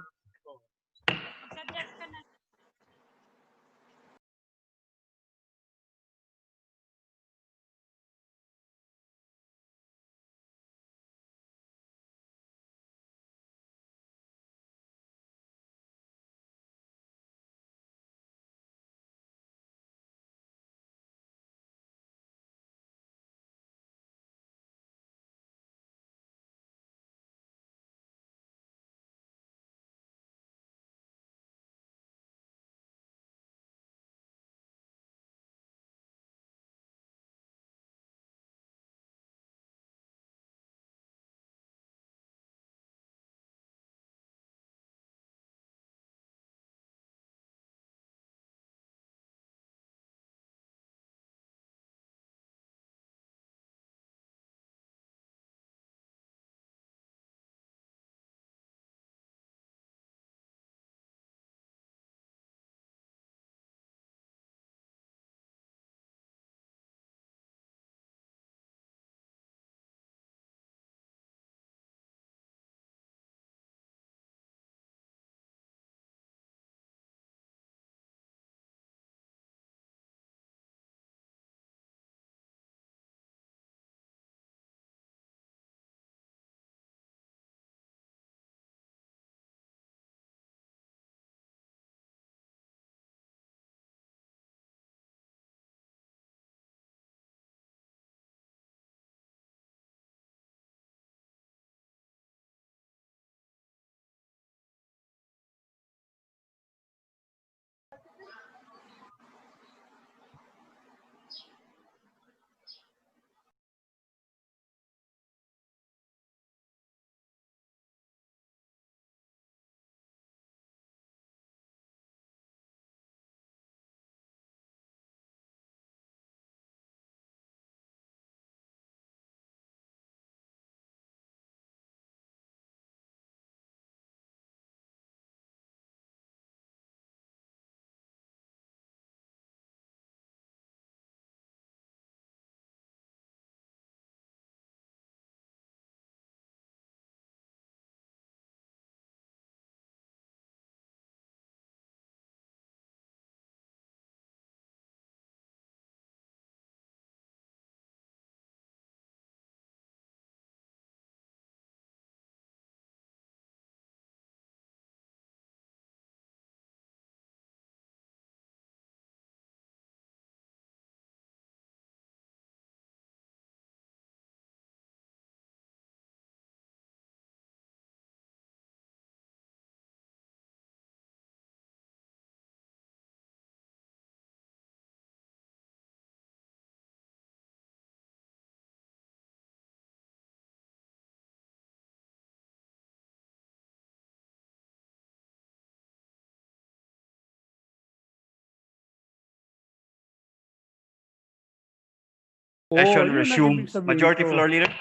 Session yun ang resumes. ibig sabihin Majority ko. Floor Leader.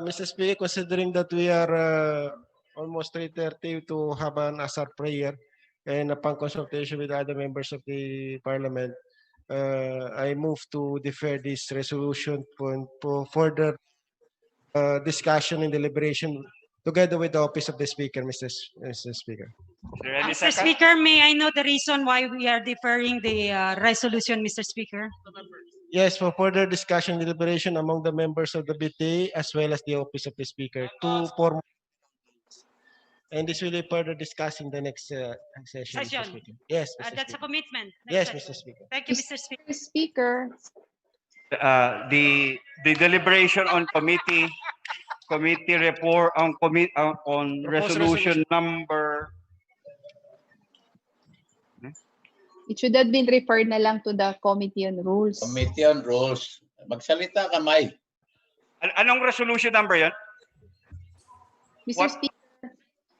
Mr. Speaker, considering that we are almost 3:30 to have an asar prayer and upon consultation with other members of the parliament, I move to defer this resolution for further discussion and deliberation together with the office of the speaker, Mr. Speaker. Mr. Speaker, may I know the reason why we are deferring the resolution, Mr. Speaker? Yes, for further discussion and deliberation among the members of the BT as well as the office of the speaker to form. And this will be further discussed in the next session, Mr. Speaker. Yes, Mr. That's a Speaker. commitment. Yes, Mr. Speaker. Thank you, Mr. Speaker. Speaker. The deliberation on committee report on resolution number. It should have been referred na lang to the Committee on Rules. Committee on Rules. Magsalita ka, May. Anong resolution number yan? Mr. Speaker.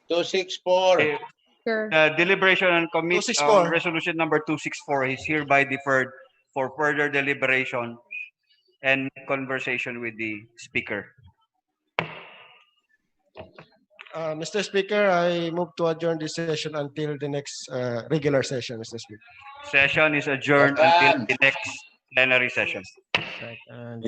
264. The deliberation on committee 264. resolution number 264 is hereby deferred for further deliberation and conversation with the speaker. Mr. Speaker, I move to adjourn this session until the next regular session, Mr. Speaker. Session is adjourned until the next plenary session. Second.